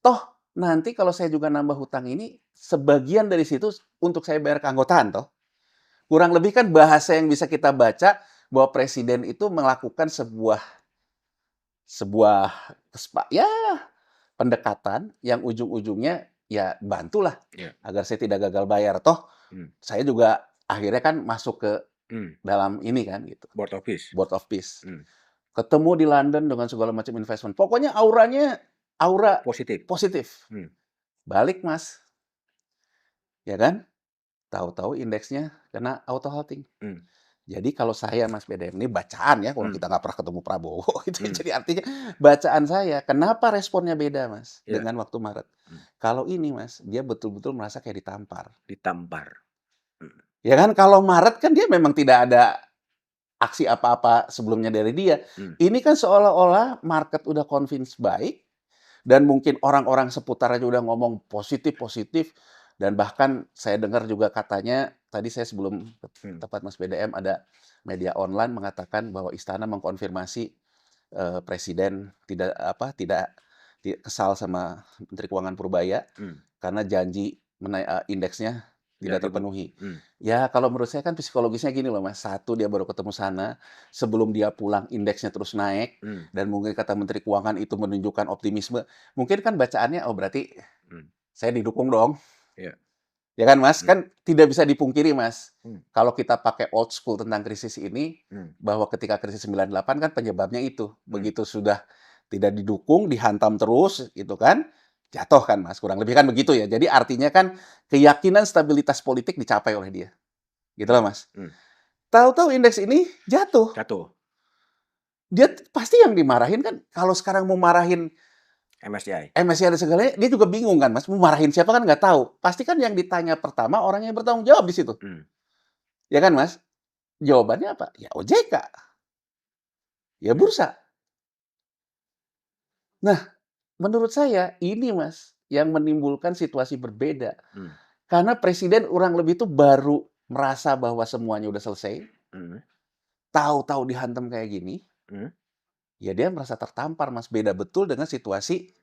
toh nanti kalau saya juga nambah hutang ini, sebagian dari situ untuk saya bayar keanggotaan, toh. Kurang lebih kan bahasa yang bisa kita baca bahwa presiden itu melakukan sebuah ya pendekatan yang ujung-ujungnya ya bantulah agar saya tidak gagal bayar. Toh saya juga akhirnya kan masuk ke dalam ini kan gitu. Board of Peace. Board of Peace. Ketemu di London dengan segala macam investment. Pokoknya aura positif. Balik, Mas. Ya kan? Tahu-tahu indeksnya kena auto halting. Jadi kalau saya, Mas BDM, ini bacaan ya, kalau kita nggak pernah ketemu Prabowo, gitu. Jadi artinya bacaan saya, kenapa responnya beda, Mas, dengan waktu Maret? Kalau ini, Mas, dia betul-betul merasa kayak ditampar. Ya kan, kalau Maret kan dia memang tidak ada aksi apa-apa sebelumnya dari dia. Ini kan seolah-olah market udah convince baik, dan mungkin orang-orang seputarnya udah ngomong positif, dan bahkan saya dengar juga katanya, tadi saya sebelum tepat Mas BDM, ada media online mengatakan bahwa Istana mengkonfirmasi Presiden tidak kesal sama Menteri Keuangan Purbaya, karena janji indeksnya tidak terpenuhi. Ya kalau menurut saya kan psikologisnya gini loh Mas, satu dia baru ketemu sana, sebelum dia pulang indeksnya terus naik, dan mungkin kata Menteri Keuangan itu menunjukkan optimisme, mungkin kan bacaannya, oh berarti saya didukung dong. Ya kan Mas, kan tidak bisa dipungkiri Mas, kalau kita pakai old school tentang krisis ini, bahwa ketika krisis 98 kan penyebabnya itu, begitu sudah tidak didukung, dihantam terus, gitu kan, jatuh kan Mas, kurang lebih kan begitu ya. Jadi artinya kan keyakinan stabilitas politik dicapai oleh dia, gitu loh Mas. Tahu-tahu indeks ini jatuh. Dia pasti yang dimarahin kan, kalau sekarang mau marahin MSCI dan segalanya, dia juga bingung kan Mas, mau marahin siapa kan nggak tahu. Pasti kan yang ditanya pertama orang yang bertanggung jawab di situ. Ya kan Mas? Jawabannya apa? Ya OJK. Ya bursa. Nah, menurut saya ini Mas, yang menimbulkan situasi berbeda. Karena presiden kurang lebih itu baru merasa bahwa semuanya udah selesai. Tahu-tahu dihantam kayak gini. Ya dia merasa tertampar Mas. Beda betul dengan situasi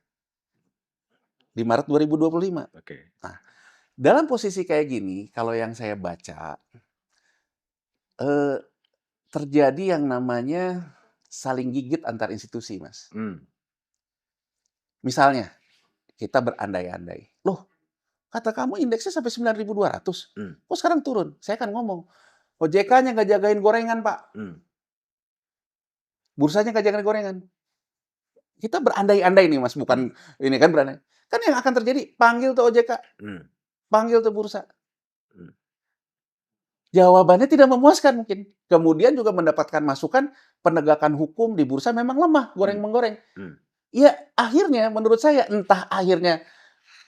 di Maret 2025. Nah, dalam posisi kayak gini, kalau yang saya baca, terjadi yang namanya saling gigit antar institusi, Mas. Misalnya, kita berandai-andai. Loh, kata kamu indeksnya sampai 9.200. Kok sekarang turun? Saya akan ngomong, OJK-nya nggak jagain gorengan, Pak. Bursanya nggak jagain gorengan. Kita berandai-andai nih, Mas. Bukan ini kan berandai. Kan yang akan terjadi, panggil tuh OJK. Panggil tuh bursa. Jawabannya tidak memuaskan mungkin. Kemudian juga mendapatkan masukan penegakan hukum di bursa memang lemah, goreng-menggoreng. Ya akhirnya menurut saya, entah akhirnya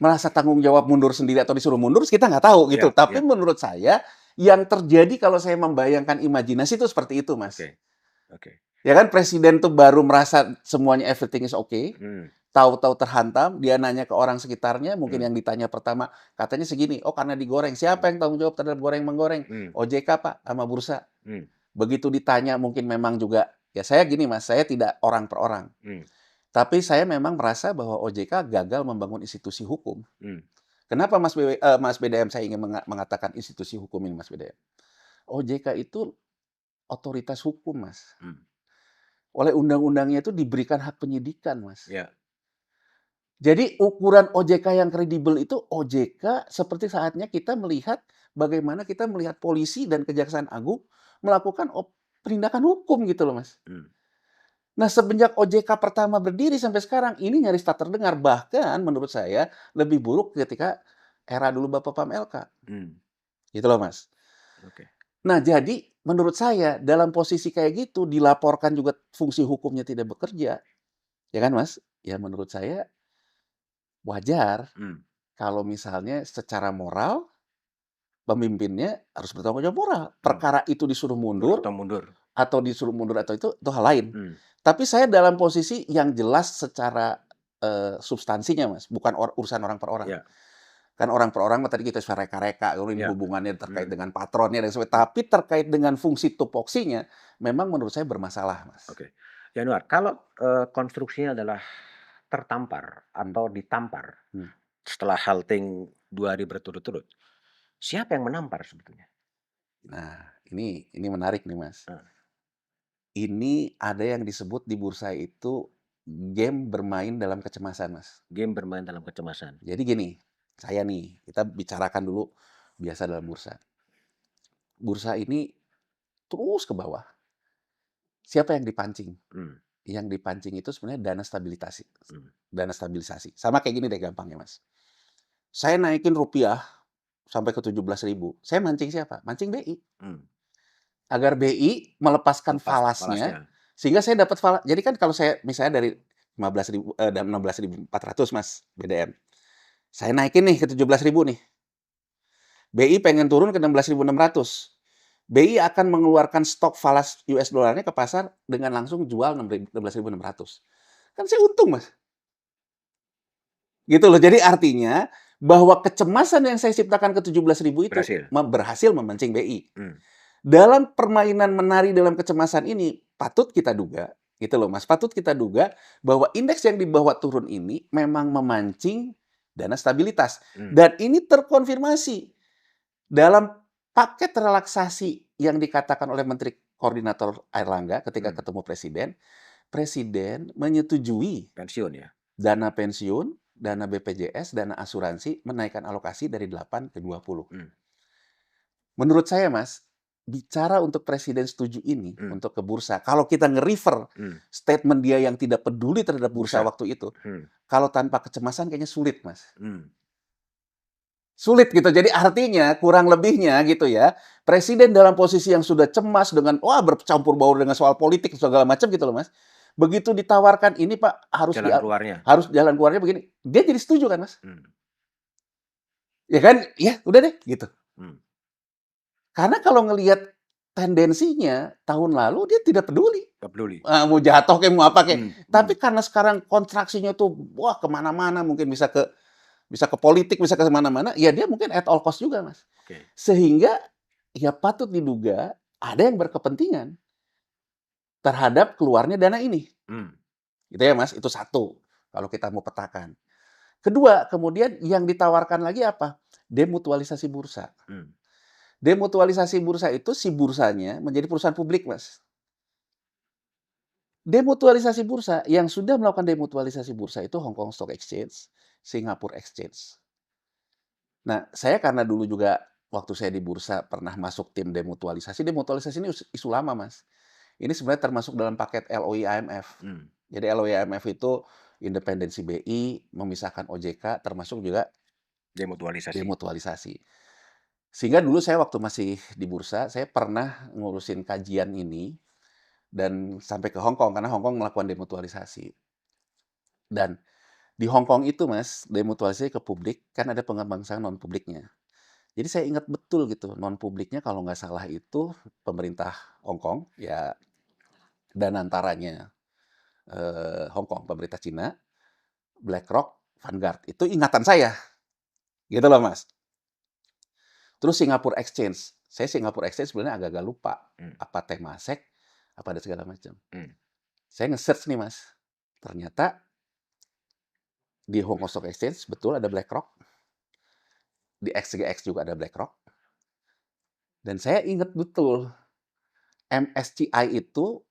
merasa tanggung jawab mundur sendiri atau disuruh mundur, kita nggak tahu gitu. Iya, Tapi iya. menurut saya, yang terjadi kalau saya membayangkan imajinasi itu seperti itu, Mas. Oke, oke. Ya kan presiden tuh baru merasa semuanya everything is okay, Hmm, tahu-tahu terhantam, dia nanya ke orang sekitarnya, mungkin hmm, yang ditanya pertama katanya segini, "Oh karena digoreng, siapa yang tanggung jawab terhadap goreng-menggoreng? hmm, OJK Pak, sama bursa." hmm, Begitu ditanya mungkin memang juga, ya saya gini Mas, saya tidak orang per orang. hmm, Tapi saya memang merasa bahwa OJK gagal membangun institusi hukum. hmm, Kenapa Mas BDM saya ingin mengatakan institusi hukum ini Mas BDM? OJK itu otoritas hukum Mas. hmm. Oleh undang-undangnya itu diberikan hak penyidikan Mas. Ya, Jadi ukuran OJK yang kredibel itu OJK seperti saatnya kita melihat bagaimana kita melihat polisi dan Kejaksaan Agung melakukan penindakan hukum gitu loh Mas. hmm, Nah semenjak OJK pertama berdiri sampai sekarang ini nyaris tak terdengar. Bahkan menurut saya lebih buruk ketika era dulu Bapak Pam LK. hmm, Gitu loh Mas. oke. Nah jadi menurut saya dalam posisi kayak gitu dilaporkan juga fungsi hukumnya tidak bekerja. Ya kan Mas? Ya menurut saya wajar Hmm, kalau misalnya secara moral pemimpinnya harus bertanggung jawab moral. hmm. Perkara itu disuruh Mundur mundur atau mundur. atau itu hal lain. Hmm, Tapi saya dalam posisi yang jelas secara substansinya, Mas, bukan urusan orang per orang. ya, Kan orang per orang mah tadi kita sudah reka-reka, kalau ini ya. hubungannya terkait Hmm, dengan patronnya dan sebagainya. Tapi terkait dengan fungsi tupoksinya, memang menurut saya bermasalah, Mas. oke. Januar, kalau konstruksinya adalah tertampar Hmm, atau ditampar hmm. setelah halting 2 hari berturut-turut, siapa yang menampar sebetulnya? Nah, ini menarik nih, Mas. Heeh, Ini ada yang disebut di bursa itu game bermain dalam kecemasan, Mas. game bermain dalam kecemasan. Jadi gini, saya nih, kita bicarakan dulu biasa dalam bursa. Bursa ini terus ke bawah. Siapa yang dipancing? Hmm, Yang dipancing itu sebenarnya hmm, dana stabilisasi. Sama kayak gini deh gampangnya, Mas. Saya naikin rupiah sampai ke 17.000. Saya mancing siapa? Mancing BI. hmm. Agar BI melepaskan Lepas falasnya, falasnya. sehingga saya dapat falas. Jadi kan kalau saya misalnya dari 15.000 dan 16.400 Mas BDM. Saya naikin nih ke 17.000 nih. BI pengen turun ke 16.600. BI akan mengeluarkan stok falas US dollarnya ke pasar dengan langsung jual 16.600. Kan saya untung, Mas. Gitu loh. Jadi artinya bahwa kecemasan yang saya ciptakan ke 17.000 itu Berhasil. berhasil memancing BI. Hmm, Dalam permainan menari dalam kecemasan ini, patut kita duga, gitu loh Mas, patut kita duga bahwa indeks yang dibawa turun ini memang memancing dana stabilitas. hmm, Dan ini terkonfirmasi dalam paket relaksasi yang dikatakan oleh Menteri Koordinator Airlangga ketika hmm. ketemu Presiden, Presiden menyetujui Pensiun ya? dana pensiun, dana BPJS, dana asuransi menaikkan alokasi dari 8 ke 20. Hmm, Menurut saya, Mas, bicara untuk presiden setuju ini hmm, untuk ke bursa, kalau kita nge-refer hmm. statement dia yang tidak peduli terhadap bursa Bursa. waktu itu, Hmm, kalau tanpa kecemasan kayaknya sulit, Mas. hmm, Sulit gitu. Jadi artinya kurang lebihnya gitu ya, presiden dalam posisi yang sudah cemas dengan wah bercampur baur dengan soal politik segala macam gitu loh, Mas. Begitu ditawarkan ini Pak jalan keluarnya. harus jalan keluarnya begini, dia jadi setuju kan, Mas? Hmm, Ya kan? Ya udah deh gitu. hmm. Karena kalau ngelihat tendensinya tahun lalu dia tidak peduli. Nggak peduli. Mau jatuh kayak mau apa kayak. Hmm, Tapi hmm. karena sekarang kontraksinya tuh wah kemana-mana mungkin bisa ke politik, bisa ke mana-mana, ya dia mungkin at all cost juga, Mas. Oke. Sehingga ya patut diduga ada yang berkepentingan terhadap keluarnya dana ini. Hmm, Gitu ya, Mas. Itu satu kalau kita mau petakan. Kedua, kemudian yang ditawarkan lagi apa? Demutualisasi bursa. hmm, Demutualisasi bursa itu si bursanya menjadi perusahaan publik, Mas. Demutualisasi bursa, yang sudah melakukan demutualisasi bursa itu Hong Kong Stock Exchange, Singapore Exchange. Nah, saya karena dulu juga waktu saya di bursa pernah masuk tim demutualisasi. Demutualisasi ini isu lama, Mas. Ini sebenarnya termasuk dalam paket LOI IMF. hmm. Jadi LOI IMF itu independensi BI, memisahkan OJK, termasuk juga Demutualisasi. demutualisasi. Sehingga dulu saya waktu masih di bursa, saya pernah ngurusin kajian ini dan sampai ke Hong Kong karena Hong Kong melakukan demutualisasi. Dan Di Hong Kong itu Mas, demutualisasi ke publik, kan ada pengembang saham non publiknya. Jadi saya ingat betul gitu, non publiknya kalau nggak salah itu pemerintah Hong Kong, ya danantaranya Hong Kong, pemerintah Cina, BlackRock, Vanguard. Itu ingatan saya, gitu loh Mas. Terus Singapore Exchange. Saya Singapore Exchange sebenarnya agak-agak lupa. Hmm. Apa Temasek, apa ada segala macam. Hmm. Saya nge-search nih Mas. Ternyata di Hong Kong Stock Exchange betul ada BlackRock. Di XGX juga ada BlackRock. Dan saya ingat betul, MSCI itu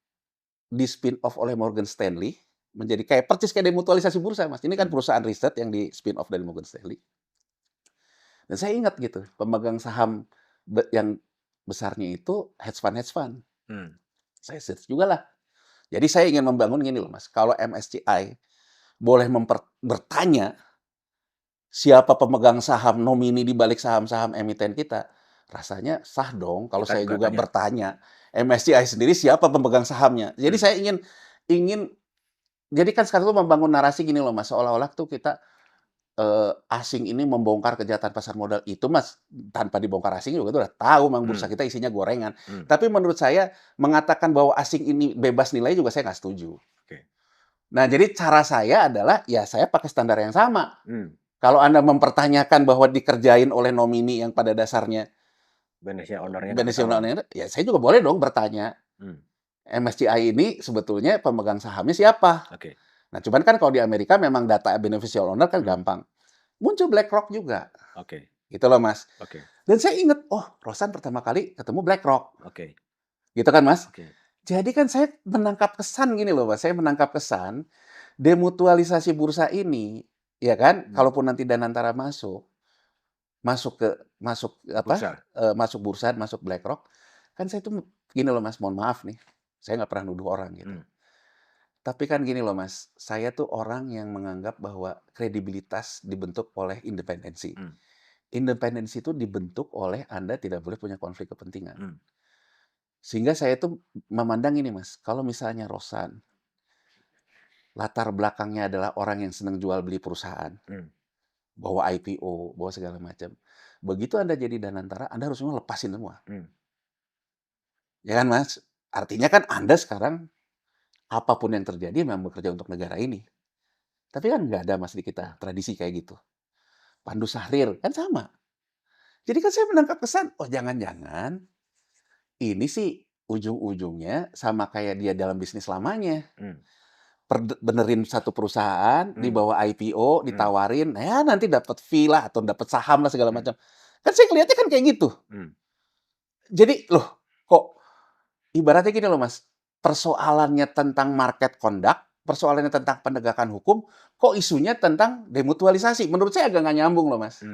di spin-off oleh Morgan Stanley, menjadi kayak persis kayak demutualisasi bursa, Mas. Ini kan perusahaan riset yang di spin-off dari Morgan Stanley. Dan saya ingat gitu, pemegang saham yang besarnya itu hedge fund-hedge fund. Hmm. Saya search juga lah. Jadi saya ingin membangun gini loh, Mas. Kalau MSCI boleh bertanya siapa pemegang saham nomini di balik saham-saham emiten kita, rasanya sah dong kalau Kita saya juga juga tanya. bertanya MSCI sendiri siapa pemegang sahamnya. Jadi saya ingin jadi kan sekarang tuh membangun narasi gini loh Mas, seolah-olah tuh kita asing ini membongkar kejahatan pasar modal. Itu Mas, tanpa dibongkar asing juga udah tahu Mang bursa kita isinya gorengan. Tapi menurut saya mengatakan bahwa asing ini bebas nilai juga saya nggak setuju. Oke. Nah, jadi cara saya adalah ya saya pakai standar yang sama. Hmm. Kalau Anda mempertanyakan bahwa dikerjain oleh nomini yang pada dasarnya Beneficial ownernya ya saya juga boleh dong bertanya. MSCI ini sebetulnya pemegang sahamnya siapa? Oke. Nah, cuman kan kalau di Amerika memang data beneficial owner kan gampang. Muncul BlackRock juga. Oke. Gitu loh, Mas. Oke. Dan saya ingat, oh, Rosan pertama kali ketemu BlackRock. Oke. Gitu kan, Mas? Oke. Jadi kan saya menangkap kesan gini loh, Mas. Saya menangkap kesan demutualisasi bursa ini, ya kan? Kalaupun nanti Danantara masuk Bursa. masuk bursa, masuk BlackRock, kan saya tuh gini loh, Mas, mohon maaf nih. Saya nggak pernah nuduh orang gitu. Tapi kan gini loh Mas, saya tuh orang yang menganggap bahwa kredibilitas dibentuk oleh independensi. Independensi itu dibentuk oleh Anda tidak boleh punya konflik kepentingan. Sehingga saya tuh memandang ini Mas, kalau misalnya Rosan, latar belakangnya adalah orang yang senang jual beli perusahaan, bawa IPO, bawa segala macam. Begitu Anda jadi Danantara, Anda harus semua lepasin semua. Ya kan Mas? Artinya kan Anda sekarang apapun yang terjadi memang bekerja untuk negara ini. Tapi kan nggak ada Mas di kita tradisi kayak gitu. Pandu Sahrir kan sama. Jadi kan saya menangkap kesan, oh jangan-jangan ini sih ujung-ujungnya sama kayak dia dalam bisnis lamanya. Benerin satu perusahaan, dibawa IPO, ditawarin, ya nanti dapat fee lah atau dapat saham lah segala macam. Kan saya ngeliatnya kan kayak gitu. Jadi loh, kok ibaratnya gini loh Mas, persoalannya tentang market conduct, persoalannya tentang penegakan hukum, kok isunya tentang demutualisasi. Menurut saya agak nggak nyambung loh Mas.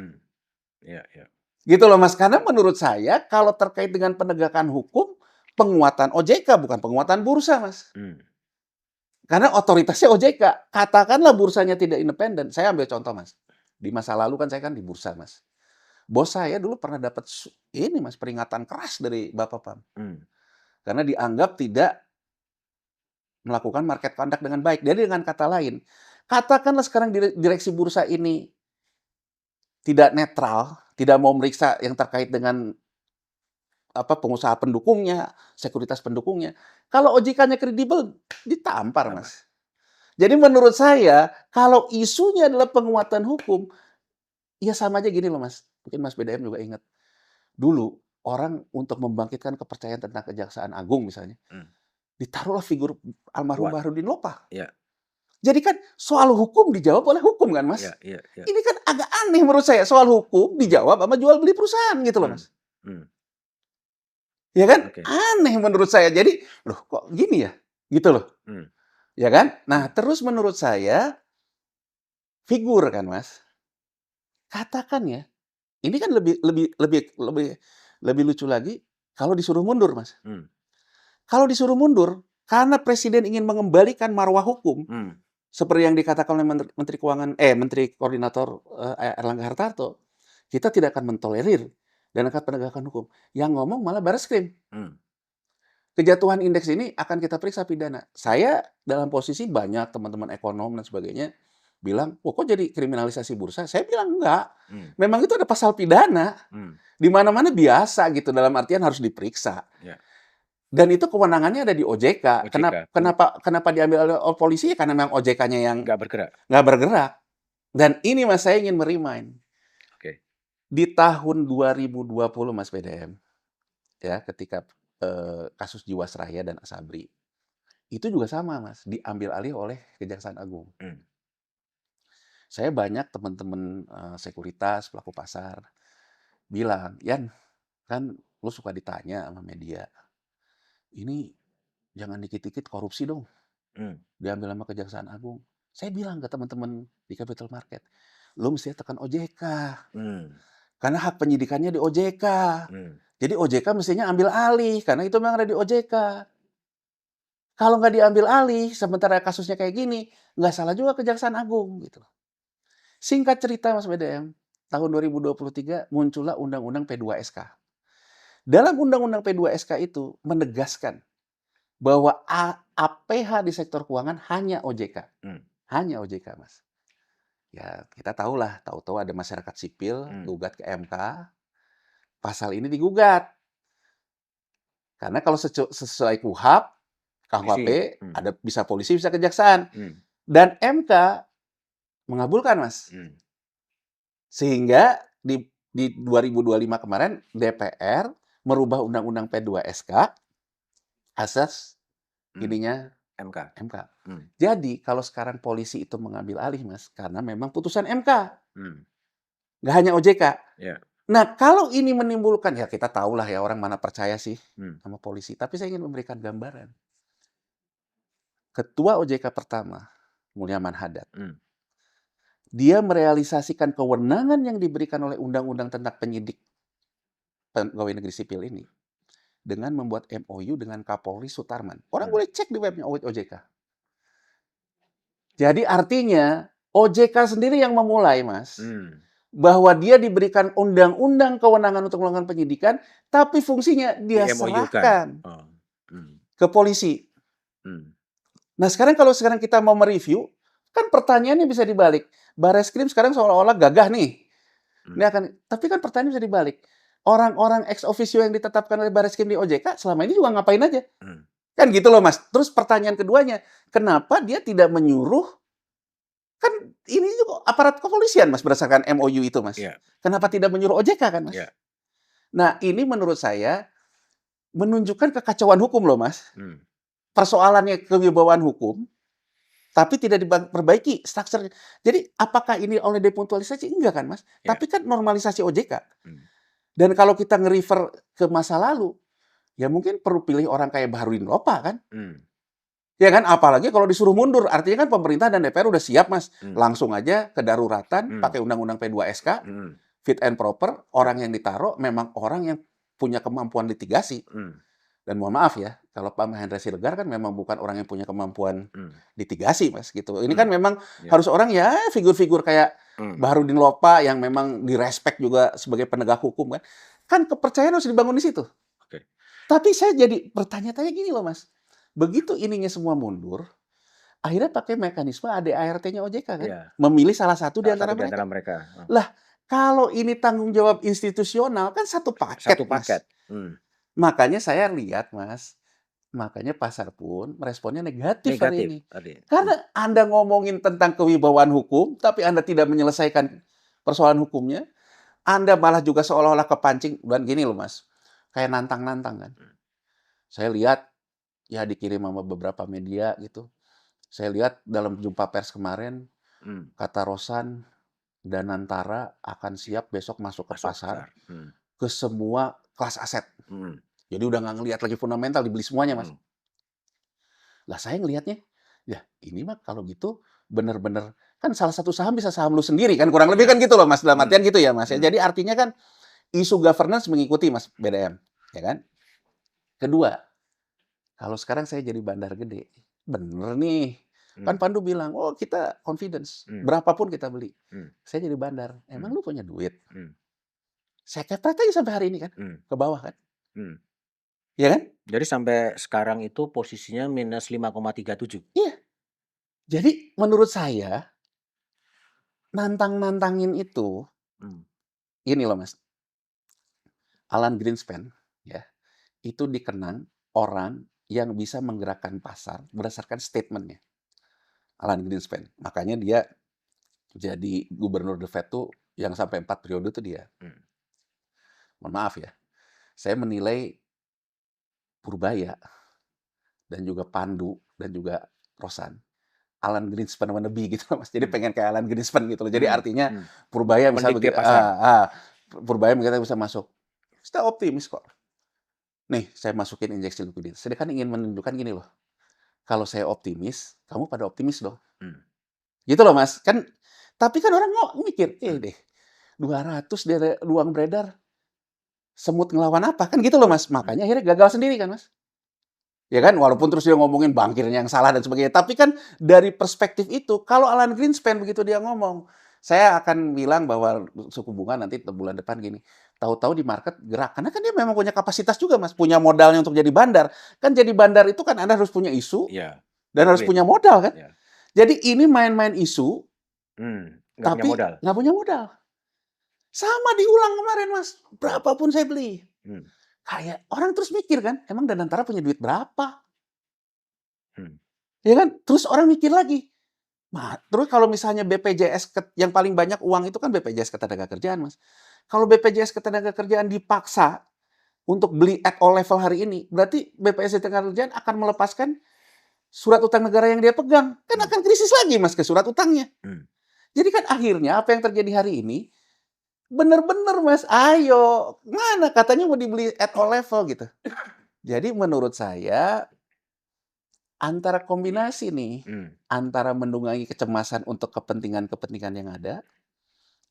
Iya, iya. Gitu loh Mas, karena menurut saya kalau terkait dengan penegakan hukum, penguatan OJK bukan penguatan bursa Mas. Karena otoritasnya OJK. Katakanlah bursanya tidak independen. Saya ambil contoh Mas. Di masa lalu kan saya kan di bursa Mas. Bos saya dulu pernah dapat ini Mas, peringatan keras dari Bapak Pam. Karena dianggap tidak melakukan market conduct dengan baik. Jadi dengan kata lain, katakanlah sekarang direksi bursa ini tidak netral, tidak mau meriksa yang terkait dengan pengusaha pendukungnya, sekuritas pendukungnya. Kalau OJK-nya kredibel, ditampar, Mas. Jadi menurut saya, kalau isunya adalah penguatan hukum, ya sama aja gini loh, Mas. Mungkin Mas BDM juga ingat. Dulu, orang untuk membangkitkan kepercayaan tentang Kejaksaan Agung misalnya, ditaruhlah figur almarhum Baharudin Lopa. Iya. Jadi kan soal hukum dijawab oleh hukum kan, Mas? Iya. Ini kan agak aneh menurut saya. Soal hukum dijawab sama jual beli perusahaan gitu loh, Mas. Ya kan? Oke. Aneh menurut saya. Jadi, loh kok gini ya? Gitu loh. Ya kan? Nah, terus menurut saya, figur kan, Mas. Katakan ya, ini kan lebih lucu lagi kalau disuruh mundur, Mas. Kalau disuruh mundur, karena Presiden ingin mengembalikan marwah hukum, seperti yang dikatakan oleh Menteri Koordinator Erlangga Hartarto, kita tidak akan mentolerir dan akan penegakan hukum. Yang ngomong malah Barreskrim. Kejatuhan indeks ini akan kita periksa pidana. Saya dalam posisi banyak teman-teman ekonom dan sebagainya bilang, "Wah, kok jadi kriminalisasi bursa?" Saya bilang, "Enggak. Hmm. Memang itu ada pasal pidana. Hmm. Di mana-mana biasa gitu, dalam artian harus diperiksa. Ya. Dan itu kewenangannya ada di OJK. OJK. Kenapa diambil oleh polisi? Ya karena memang OJK-nya yang Nggak bergerak. nggak bergerak. Dan ini Mas, saya ingin me-remind. Oke. Di tahun 2020 Mas BDM, ya ketika kasus Jiwasraya dan Asabri, itu juga sama Mas, diambil alih oleh Kejaksaan Agung. Hmm. Saya banyak teman-teman sekuritas, pelaku pasar, bilang, "Yan, kan lu suka ditanya sama media, ini jangan dikit-dikit korupsi dong, Hmm. diambil sama Kejaksaan Agung." Saya bilang ke teman-teman di capital market, "Lu mesti tekan OJK, Hmm. karena hak penyidikannya di OJK. Hmm. Jadi OJK mestinya ambil alih, karena itu memang ada di OJK. Kalau nggak diambil alih, sementara kasusnya kayak gini, nggak salah juga Kejaksaan Agung." Gitu. Singkat cerita Mas BDM, tahun 2023 muncullah Undang-Undang P2SK. Dalam Undang-Undang P2SK itu menegaskan bahwa APH di sektor keuangan hanya OJK. Hmm. Hanya OJK, Mas. Ya, kita tahulah, tahu-tahu ada masyarakat sipil gugat ke MK, pasal ini digugat. Karena kalau sesuai KUHP, KUHP, Polisi. ada bisa polisi, bisa kejaksaan. Hmm. Dan MK mengabulkan, Mas. Sehingga di 2025 kemarin DPR merubah Undang-Undang P2SK asas ininya MK. Jadi kalau sekarang polisi itu mengambil alih, Mas, karena memang putusan MK. Nggak hanya OJK. Ya. Nah, kalau ini menimbulkan, ya kita tahulah ya orang mana percaya sih sama polisi. Tapi saya ingin memberikan gambaran. Ketua OJK pertama, Mulyaman Hadad, dia merealisasikan kewenangan yang diberikan oleh Undang-Undang tentang penyidik pegawai negeri sipil ini dengan membuat MOU dengan Kapolri Sutarman. Orang boleh cek di webnya OJK. Jadi artinya OJK sendiri yang memulai, Mas. Bahwa dia diberikan undang-undang kewenangan untuk melakukan penyidikan, tapi fungsinya dia serahkan ke polisi. Nah, sekarang kalau kita mau mereview, kan pertanyaannya bisa dibalik. Bareskrim sekarang seolah-olah gagah nih. Tapi kan pertanyaannya bisa dibalik. Orang-orang ex officio yang ditetapkan oleh Bareskrim di OJK selama ini juga ngapain aja? Kan gitu loh, Mas. Terus pertanyaan keduanya, kenapa dia tidak menyuruh? Kan ini juga aparat kepolisian, Mas, berdasarkan MOU itu, Mas. Yeah. Kenapa tidak menyuruh OJK kan, Mas? Yeah. Nah, ini menurut saya menunjukkan kekacauan hukum loh, Mas. Persoalannya kewibawaan hukum, tapi tidak diperbaiki strukturnya. Jadi apakah ini oleh demutualisasi? Enggak kan, Mas? Yeah. Tapi kan normalisasi OJK. Dan kalau kita nge-refer ke masa lalu, ya mungkin perlu pilih orang kayak Baharudin Lopa kan? Ya kan, apalagi kalau disuruh mundur. Artinya kan pemerintah dan DPR udah siap, Mas. Langsung aja kedaruratan, pakai Undang-Undang P2SK, fit and proper, orang yang ditaruh memang orang yang punya kemampuan litigasi. Dan mohon maaf ya, kalau Pak Mahendra Siregar kan memang bukan orang yang punya kemampuan litigasi, Mas. Gitu. Ini kan memang harus orang ya figur-figur kayak Baharudin Lopa yang memang direspek juga sebagai penegak hukum kan. Kan kepercayaan harus dibangun di situ. Okay. Tapi saya jadi bertanya-tanya gini loh, Mas. Begitu ininya semua mundur, akhirnya pakai mekanisme ADART-nya OJK kan, memilih salah satu di antara mereka. Lah, kalau ini tanggung jawab institusional kan satu paket, Mas. Makanya saya lihat, Mas, makanya pasar pun responnya negatif hari ini. Karena Anda ngomongin tentang kewibawaan hukum, tapi Anda tidak menyelesaikan persoalan hukumnya, Anda malah juga seolah-olah kepancing. Dan gini loh, Mas, kayak nantang-nantang kan. Saya lihat ya dikirim sama beberapa media gitu. Saya lihat dalam jumpa pers kemarin, kata Rosan dan Nantara akan siap besok masuk ke pasar, ke semua kelas aset. Jadi udah nggak ngelihat lagi fundamental, dibeli semuanya, Mas. Lah saya ngelihatnya, ya ini mah kalau gitu bener-bener, kan salah satu saham bisa saham lu sendiri kan, kurang lebih kan gitu loh, Mas. Dalam artian gitu ya, Mas. Jadi artinya kan isu governance mengikuti, Mas, BDM. Ya kan? Kedua, kalau sekarang saya jadi bandar gede, bener nih. Kan Pandu bilang, oh kita confidence, berapapun kita beli. Saya jadi bandar, emang lu punya duit? Saya kepret aja sampai hari ini kan, ke bawah kan. Ya kan? Jadi sampai sekarang itu posisinya minus 5,37. Iya. Jadi menurut saya, nantang-nantangin itu, Mmm. ini loh Mas, Alan Greenspan ya, itu dikenang orang yang bisa menggerakkan pasar berdasarkan statement-nya, Alan Greenspan. Makanya dia jadi gubernur The Fed tuh yang sampai 4 periode tuh dia. Mmm. Mohon maaf ya, saya menilai Purbaya dan juga Pandu dan juga Rosan, Alan Greenspan wannabe gitu loh Mas. Jadi Mmm. pengen kayak Alan Greenspan gitu loh. Jadi Mmm. artinya Mmm. Purbaya misalnya Mendikte begitu pasar. Purbaya kita bisa masuk. Kita optimis kok. Nih, saya masukin injeksi likuiditas. Saya kan ingin menunjukkan gini loh, kalau saya optimis, kamu pada optimis dong. Mmm. Gitu loh Mas. Kan tapi kan orang mau mikir, Mmm. deh 200 dia uang beredar, semut ngelawan apa? Kan gitu loh Mas. Mmm. Makanya akhirnya gagal sendiri kan Mas. Ya kan, walaupun terus dia ngomongin bankirnya yang salah dan sebagainya. Tapi kan dari perspektif itu, kalau Alan Greenspan begitu dia ngomong, saya akan bilang bahwa suku bunga nanti bulan depan gini. Tahu-tahu di market gerak. Karena kan dia memang punya kapasitas juga, Mas. Punya modalnya untuk jadi bandar. Kan jadi bandar itu kan Anda harus punya isu Iya, dan harus liquid, punya modal kan. iya. Jadi ini main-main isu, Nggak punya tapi modal. nggak punya modal. Sama diulang kemarin, Mas. Berapapun saya beli. Mmm. Kayak orang terus mikir kan, emang Danantara punya duit berapa? Mmm. Ya kan? Terus orang mikir lagi. Terus kalau misalnya BPJS yang paling banyak uang itu kan BPJS Ketenagakerjaan, Mas. Kalau BPJS Ketenagakerjaan dipaksa untuk beli at all level hari ini, berarti BPJS Ketenagakerjaan akan melepaskan surat utang negara yang dia pegang. Kan Mmm. akan krisis lagi, Mas, ke surat utangnya. Mmm. Jadi kan akhirnya apa yang terjadi hari ini, bener-bener, Mas, ayo, mana katanya mau dibeli at all level gitu. Jadi menurut saya antara kombinasi nih, Mmm. antara mendungangi kecemasan untuk kepentingan-kepentingan yang ada,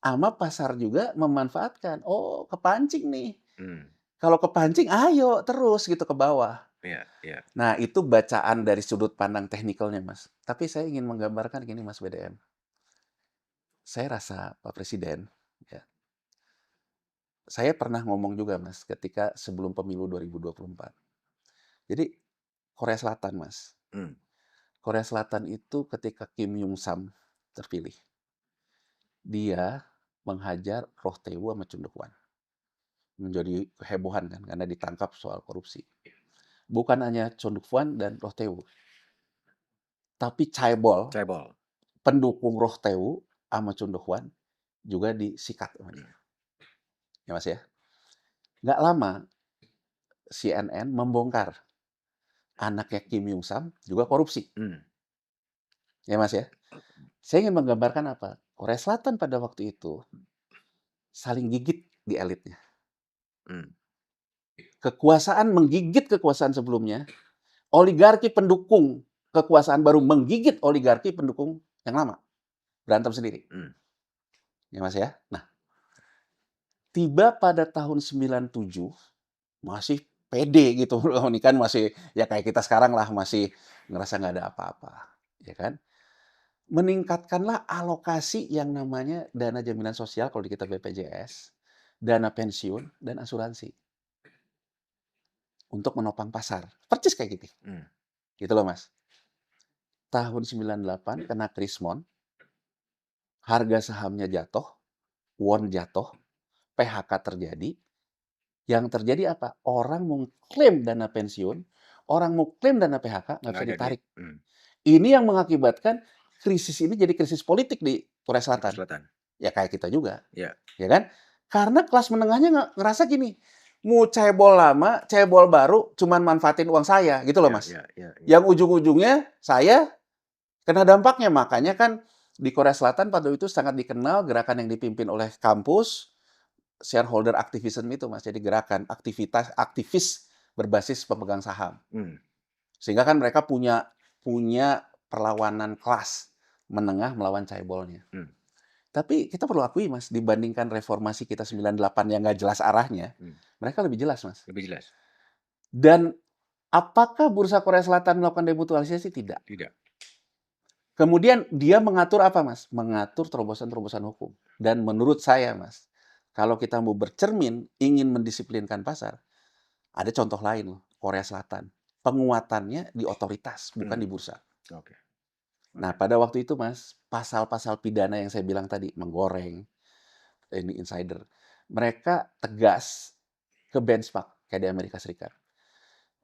sama pasar juga memanfaatkan, oh kepancing nih. Mmm. Kalau kepancing, ayo terus gitu ke bawah. Iya, iya. Nah itu bacaan dari sudut pandang teknikalnya Mas. Tapi saya ingin menggambarkan gini Mas BDM. Saya rasa Pak Presiden, ya, saya pernah ngomong juga Mas ketika sebelum pemilu 2024. Jadi Korea Selatan Mas. Mmm. Korea Selatan itu ketika Kim Yung Sam terpilih, dia menghajar Roh Tae-woo sama Chun Duk-hwan. Menjadi kehebohan kan karena ditangkap soal korupsi. Bukan hanya Chun Duk-hwan dan Roh Tae-woo, tapi Chaebol, Cebol. pendukung Roh Tae-woo sama Chun Duk-hwan juga disikat sama dia. Ya Mas ya. Nggak lama CNN membongkar anaknya Kim Yung Sam juga korupsi. Mmm. Ya Mas ya. Saya ingin menggambarkan apa? Korea Selatan pada waktu itu saling gigit di elitnya. Mmm. Kekuasaan menggigit kekuasaan sebelumnya, oligarki pendukung kekuasaan baru menggigit oligarki pendukung yang lama. Berantem sendiri. Mmm. Ya Mas ya. Nah, tiba pada tahun 97 masih pede gitu. Ini kan masih ya kayak kita sekarang lah masih ngerasa nggak ada apa-apa, ya kan? Meningkatkanlah alokasi yang namanya dana jaminan sosial kalau di kita BPJS, dana pensiun dan asuransi untuk menopang pasar. Percis kayak gitu. Mmm. Gitu loh, Mas. Tahun 98 kena krismon, harga sahamnya jatuh, won jatuh, PHK terjadi. Yang terjadi apa? Orang mau klaim dana pensiun, orang mau klaim dana PHK, nggak Nggak bisa jadi. ditarik. Mmm. Ini yang mengakibatkan krisis ini jadi krisis politik di Korea Korea Selatan. Selatan. Ya kayak kita juga, Iya. ya kan? Karena kelas menengahnya ngerasa gini, mau cebol lama, cebol baru, cuman manfaatin uang saya, gitu loh Iya, Mas. iya, iya, iya. Yang ujung-ujungnya saya kena dampaknya. Makanya kan di Korea Selatan pada itu sangat dikenal gerakan yang dipimpin oleh kampus, shareholder activism itu Mas. Jadi gerakan aktivis berbasis pemegang saham. Mmm. Sehingga kan mereka punya punya perlawanan kelas menengah melawan caibolnya. Mmm. Tapi kita perlu akui Mas, dibandingkan reformasi kita 98 yang nggak jelas arahnya, Mmm. mereka lebih jelas Mas. Lebih jelas? Dan apakah bursa Korea Selatan melakukan demutualisasi? Tidak. Tidak. Kemudian dia mengatur apa Mas? Mengatur terobosan-terobosan hukum. Dan menurut saya Mas, kalau kita mau bercermin ingin mendisiplinkan pasar, ada contoh lain loh, Korea Selatan. Penguatannya di otoritas, bukan Mmm. di bursa. Oke. Nah, Oke. pada waktu itu Mas, pasal-pasal pidana yang saya bilang tadi, menggoreng, ini insider, mereka tegas ke benchmark kayak di Amerika Serikat.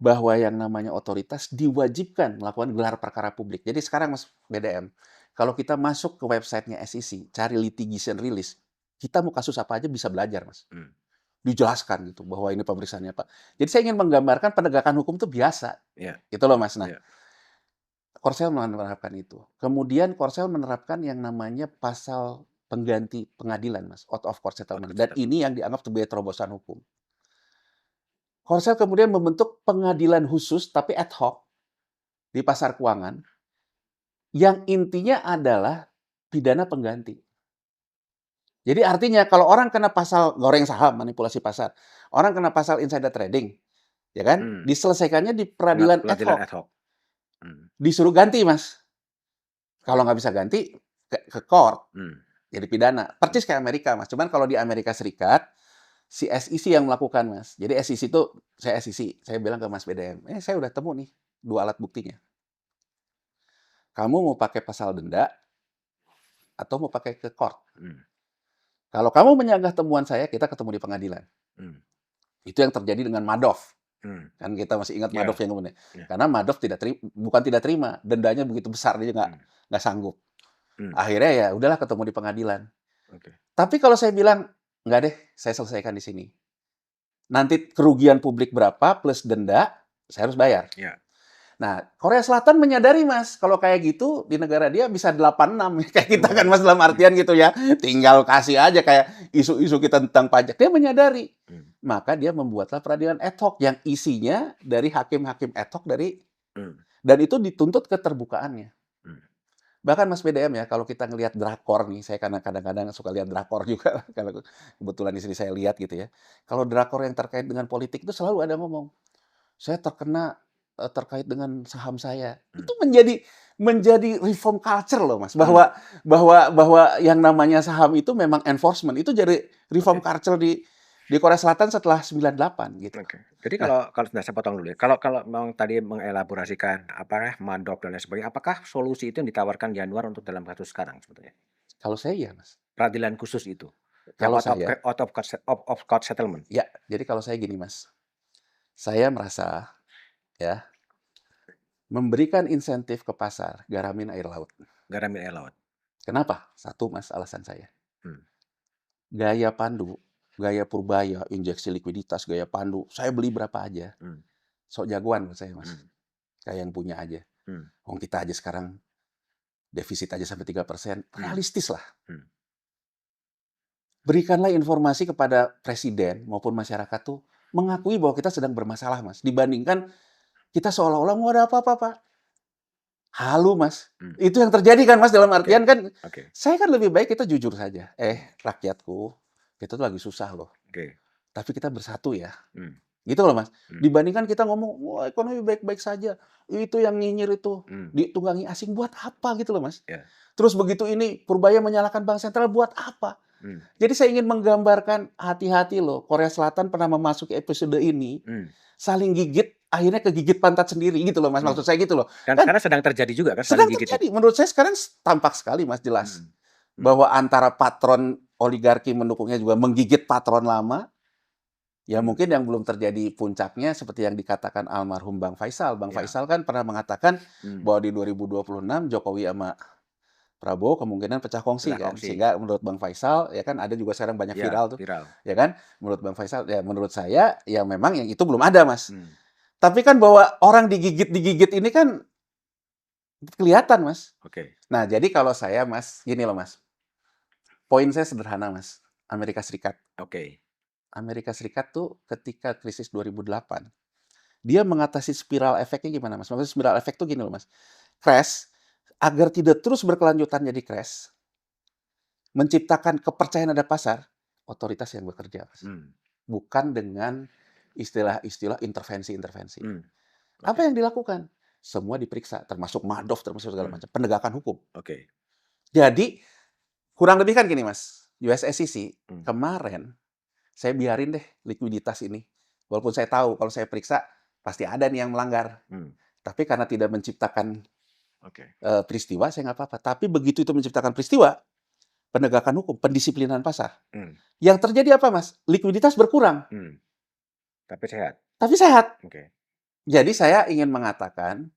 Bahwa yang namanya otoritas diwajibkan melakukan gelar perkara publik. Jadi sekarang Mas BDM, kalau kita masuk ke websitenya SEC, cari litigation release, kita mau kasus apa aja bisa belajar Mas. Mmm, Dijelaskan gitu bahwa ini pemeriksaannya Pak. Jadi saya ingin menggambarkan penegakan hukum itu biasa. iya Gitu loh Mas. Nah, iya. Korsel menerapkan itu. Kemudian Korsel menerapkan yang namanya pasal pengganti pengadilan Mas, out of court Out settlement. of Dan settlement. ini yang dianggap sebagai terobosan hukum. Korsel kemudian membentuk pengadilan khusus tapi ad hoc di pasar keuangan yang intinya adalah pidana pengganti. Jadi artinya kalau orang kena pasal goreng saham, manipulasi pasar, orang kena pasal insider trading, ya kan? Mmm, Diselesaikannya di peradilan ad Pengadilan hoc, ad hoc. Mmm, disuruh ganti, Mas. Kalau nggak bisa ganti ke court, mmm, jadi pidana. mmm, Persis kayak Amerika, Mas. Cuman kalau di Amerika Serikat, si SEC yang melakukan, Mas. Jadi SEC itu, saya SEC, saya bilang ke Mas BDM, saya udah temu nih 2 alat buktinya. Kamu mau pakai pasal denda atau mau pakai ke court? mmm, Kalau kamu menyanggah temuan saya, kita ketemu di pengadilan. mmm, Itu yang terjadi dengan Madoff. mmm, Kan kita masih ingat iya Madoff yang kemudian. iya, Karena Madoff bukan tidak terima, dendanya begitu besar dia mmm, nggak sanggup. mmm, Akhirnya ya udahlah ketemu di pengadilan. oke, Tapi kalau saya bilang nggak deh, saya selesaikan di sini. Nanti kerugian publik berapa plus denda, saya harus bayar. iya, Nah, Korea Selatan menyadari, Mas, kalau kayak gitu di negara dia bisa 86 kayak kita kan, oh, Mas, dalam mmm, artian gitu ya. Tinggal kasih aja kayak isu-isu kita tentang pajak. Dia menyadari. mmm, Maka dia membuatlah peradilan ad hoc yang isinya dari hakim-hakim ad hoc mmm, dan itu dituntut keterbukaannya. mmm, Bahkan Mas BDM ya, kalau kita ngelihat drakor nih, saya karena kadang-kadang suka lihat drakor juga, kalau kebetulan di sini saya lihat gitu ya. Kalau drakor yang terkait dengan politik itu selalu ada ngomong, saya terkena terkait dengan saham saya. mmm, Itu menjadi reform culture loh, Mas. mmm, Bahwa yang namanya saham itu memang enforcement. Itu jadi reform oke culture di Korea Selatan setelah 98 gitu. oke. Jadi Nah, kalau sebentar saya potong dulu ya, kalau kalau memang tadi mengelaborasikan apa ya, mandok dan lain sebagainya, apakah solusi itu yang ditawarkan Januar untuk dalam kasus sekarang sebetulnya? kalau saya ya, Mas. Peradilan khusus itu, yang Kalau saya out of court settlement, ya, jadi kalau saya gini, Mas. Saya merasa ya, memberikan insentif ke pasar garamin air laut. garamin air laut? Kenapa? Satu, Mas, alasan saya. Mmm, Gaya pandu, gaya purbaya, injeksi likuiditas, gaya pandu, saya beli berapa aja. mmm, Sok jagoan buat saya, Mas. mmm, Kayak yang punya aja. mmm, Wong kita aja sekarang defisit aja sampai 3%, mmm, realistis lah. mmm, Berikanlah informasi kepada presiden maupun masyarakat tuh mengakui bahwa kita sedang bermasalah, Mas. Dibandingkan kita seolah-olah nggak ada apa-apa, Pak. Halu, Mas. mmm, Itu yang terjadi kan, Mas, dalam oke artian kan, oke, saya kan lebih baik kita jujur saja. mmm, Rakyatku, kita tuh lagi susah loh, oke, tapi kita bersatu ya. mmm, Gitu loh, Mas. mmm, Dibandingkan kita ngomong, "Wah, ekonomi baik-baik saja." Itu yang nyinyir itu, mmm, ditunggangi asing buat apa gitu loh, Mas. iya, Terus begitu ini Purbaya menyalahkan bank sentral buat apa? mmm, Jadi saya ingin menggambarkan hati-hati loh, Korea Selatan pernah memasuki episode ini, mmm, saling gigit, akhirnya kegigit pantat sendiri gitu loh, Mas, mmm, maksud saya gitu loh. dan Kan sekarang sedang terjadi juga kan saling sedang gigit itu? terjadi, menurut saya sekarang tampak sekali, Mas, jelas. Mmm, mmm, Bahwa antara patron oligarki mendukungnya juga menggigit patron lama, ya mmm, mungkin yang belum terjadi puncaknya seperti yang dikatakan almarhum Bang Faisal. Bang iya, Faisal kan pernah mengatakan mmm, bahwa di 2026 Jokowi sama Prabowo kemungkinan pecah kongsi pecah kan. kongsi, Sehingga menurut Bang Faisal, ya kan ada juga sekarang banyak iya viral tuh, viral, ya kan. Menurut Bang Faisal, ya menurut saya, ya memang yang itu belum ada, Mas. mmm, Tapi kan bahwa orang digigit-digigit ini kan kelihatan, Mas. oke Nah, jadi kalau saya, Mas, gini loh, Mas. Poin saya sederhana, Mas. Amerika Serikat. oke, Amerika Serikat tuh ketika krisis 2008, dia mengatasi spiral efeknya gimana, Mas? Maksudnya spiral efek tuh gini loh, Mas. Crash, agar tidak terus berkelanjutan jadi crash, menciptakan kepercayaan ada pasar, otoritas yang bekerja, Mas. mmm, Bukan dengan istilah-istilah intervensi-intervensi. mmm, oke Apa yang dilakukan? Semua diperiksa, termasuk Madoff, termasuk segala mmm, macam. Penegakan hukum. oke, Jadi, kurang lebih kan gini, Mas. US SEC, mmm, kemarin saya biarin deh likuiditas ini. Walaupun saya tahu kalau saya periksa pasti ada nih yang melanggar. mmm, Tapi karena tidak menciptakan Oke. peristiwa, saya nggak apa-apa. Tapi begitu itu menciptakan peristiwa, penegakan hukum, pendisiplinan pasar. Hmm. Yang terjadi apa, Mas? Likuiditas berkurang, Hmm. Tapi sehat. tapi sehat. Oke. Jadi saya ingin mengatakan,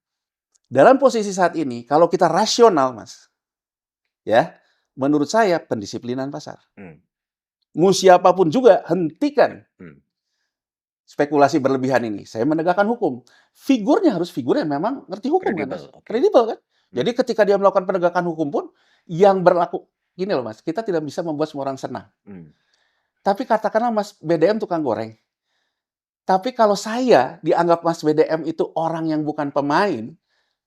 dalam posisi saat ini, kalau kita rasional, Mas, ya, menurut saya pendisiplinan pasar. Hmm. Mau siapapun juga, hentikan Hmm. spekulasi berlebihan ini. Saya menegakkan hukum. Figurnya harus figur yang memang ngerti hukum kan, Mas? Kredibel. Oke. Kredibel kan? Hmm. Jadi ketika dia melakukan penegakan hukum pun, yang berlaku, gini loh Mas, kita tidak bisa membuat semua orang senang. Hmm. Tapi katakanlah Mas BDM tukang goreng. Tapi kalau saya dianggap Mas BDM itu orang yang bukan pemain,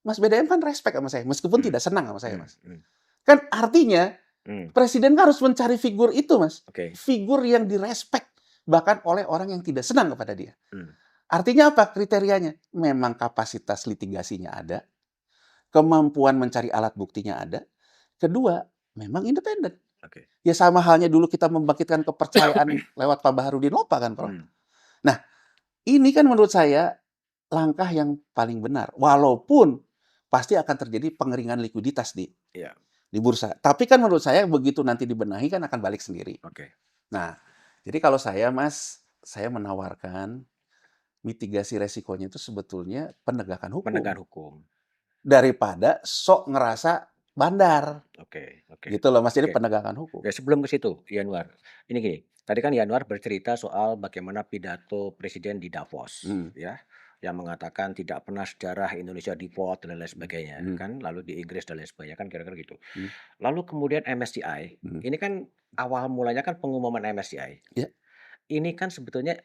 Mas BDM kan respect sama saya, meskipun Hmm. tidak senang sama saya, Hmm. Mas. Hmm. Kan artinya, Hmm. Presiden kan harus mencari figur itu, Mas. Oke. Figur yang direspek, bahkan oleh orang yang tidak senang kepada dia. Hmm. Artinya apa kriterianya? Memang kapasitas litigasinya ada, kemampuan mencari alat buktinya ada. Kedua, memang independen. Oke. Ya sama halnya dulu kita membangkitkan kepercayaan lewat Pak Baharudin Lopa kan, Prof. Hmm. Nah, ini kan menurut saya langkah yang paling benar. Walaupun pasti akan terjadi pengeringan likuiditas Iya. di bursa. Tapi kan menurut saya begitu nanti dibenahi kan akan balik sendiri. Oke. Nah, jadi kalau saya, Mas, saya menawarkan mitigasi resikonya itu sebetulnya penegakan hukum. Penegakan hukum. Daripada sok ngerasa bandar. Oke. Oke. Gitu loh, Mas. Jadi Oke. penegakan hukum. Oke, sebelum ke situ, Yanuar. Ini gini, tadi kan Yanuar bercerita soal bagaimana pidato Presiden di Davos, Hmm. ya, yang mengatakan tidak pernah sejarah Indonesia default dan lain sebagainya, Hmm. kan, lalu di Inggris dan lain sebagainya, kan kira-kira gitu. Hmm. Lalu kemudian MSCI, Hmm. ini kan awal mulanya kan pengumuman MSCI. Ya. Ini kan sebetulnya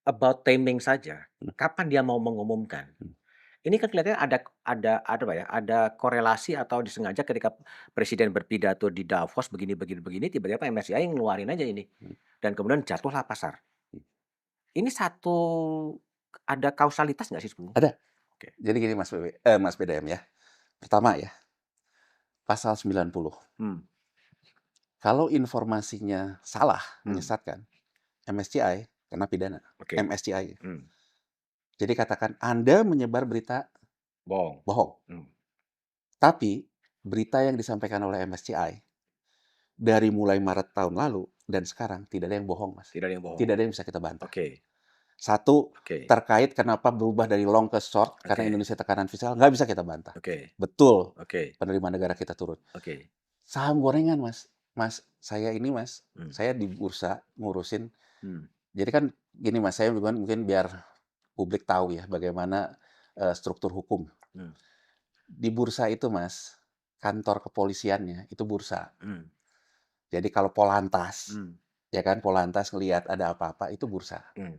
about timing saja. Hmm. Kapan dia mau mengumumkan? Hmm. Ini kan kelihatannya ada apa ya, ada korelasi atau disengaja ketika Presiden berpidato di Davos begini, tiba-tiba MSCI ngeluarin aja ini. Hmm. Dan kemudian jatuhlah pasar. Hmm. Ini ada kausalitas nggak sih sebenarnya? Ada. Oke. Jadi gini Mas BDM ya. Pertama ya, pasal 90. Hmm. Kalau informasinya salah, Hmm. menyesatkan, MSCI kena pidana. Oke. MSCI. Hmm. Jadi katakan Anda menyebar berita Bohong. bohong. Hmm. Tapi berita yang disampaikan oleh MSCI dari mulai Maret tahun lalu dan sekarang tidak ada yang bohong, Mas. Tidak ada yang bohong. Tidak ada yang bisa kita bantah. Oke. Satu, Oke. terkait kenapa berubah dari long ke short, karena Oke. Indonesia tekanan fiskal, nggak bisa kita bantah. Oke. Betul, Oke. penerimaan negara kita turun. Oke. Saham gorengan, Mas. Mas, saya ini, Mas, Hmm. saya di bursa ngurusin. Hmm. Jadi kan gini, Mas, saya mungkin biar publik tahu ya bagaimana struktur hukum. Hmm. Di bursa itu, Mas, kantor kepolisiannya itu bursa. Hmm. Jadi kalau Polantas, Hmm. ya kan, Polantas ngelihat ada apa-apa, itu bursa. Hmm.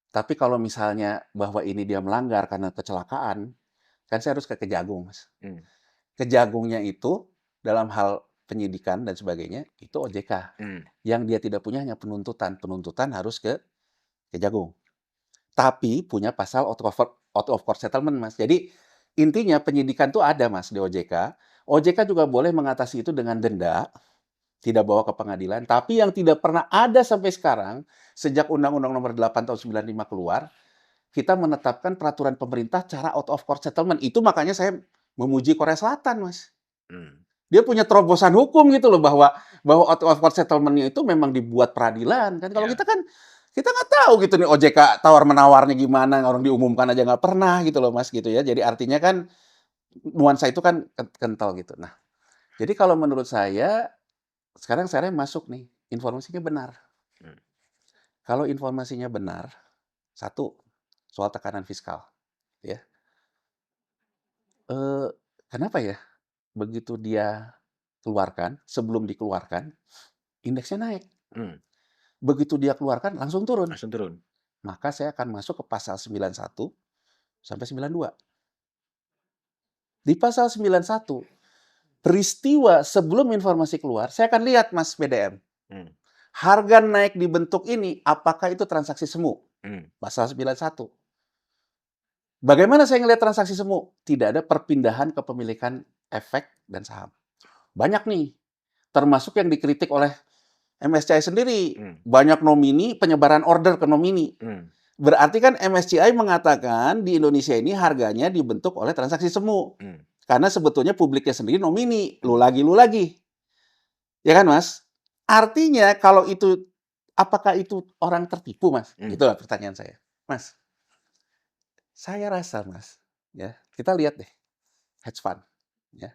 Tapi kalau misalnya bahwa ini dia melanggar karena kecelakaan, kan saya harus ke Kejagung, Mas. Hmm. Kejagungnya itu dalam hal penyidikan dan sebagainya, itu OJK. Hmm. Yang dia tidak punya hanya penuntutan. Penuntutan harus ke Kejagung. Tapi punya pasal out of court settlement, Mas. Jadi intinya penyidikan tuh ada, Mas, di OJK. OJK juga boleh mengatasi itu dengan denda, tidak bawa ke pengadilan. Tapi yang tidak pernah ada sampai sekarang, sejak Undang-Undang Nomor 8 Tahun 95 keluar, kita menetapkan peraturan pemerintah cara out of court settlement. Itu makanya saya memuji Korea Selatan, Mas. Hmm. Dia punya terobosan hukum gitu loh, bahwa out of court settlement-nya itu memang dibuat peradilan. Kan kalau Ya. kita nggak tahu gitu nih OJK tawar-menawarnya gimana, orang diumumkan aja nggak pernah gitu loh, Mas, gitu ya. Jadi artinya kan nuansa itu kan kental gitu. Nah, jadi kalau menurut saya sekarang saya masuk nih, informasinya benar. Hmm. Kalau informasinya benar, satu, soal tekanan fiskal, ya. Kenapa ya? Begitu dia keluarkan, sebelum dikeluarkan, indeksnya naik. Hmm. Begitu dia keluarkan, langsung turun. Langsung turun. Maka saya akan masuk ke pasal 91 sampai 92. Di pasal 91, peristiwa sebelum informasi keluar, saya akan lihat, Mas BDM. Hmm. Harga naik di bentuk ini, apakah itu transaksi semu? Hmm. Pasal 91. Bagaimana saya ngelihat transaksi semu? Tidak ada perpindahan kepemilikan efek dan saham. Banyak nih, termasuk yang dikritik oleh MSCI sendiri. Hmm. Banyak nomini, penyebaran order ke nomini. Hmm. Berarti kan MSCI mengatakan di Indonesia ini harganya dibentuk oleh transaksi semu. Hmm. Karena sebetulnya publiknya sendiri nomini, lu lagi. Ya kan, Mas? Artinya kalau itu, apakah itu orang tertipu, Mas? Itulah pertanyaan saya. Mas, saya rasa, Mas, ya, kita lihat deh hedge fund, ya.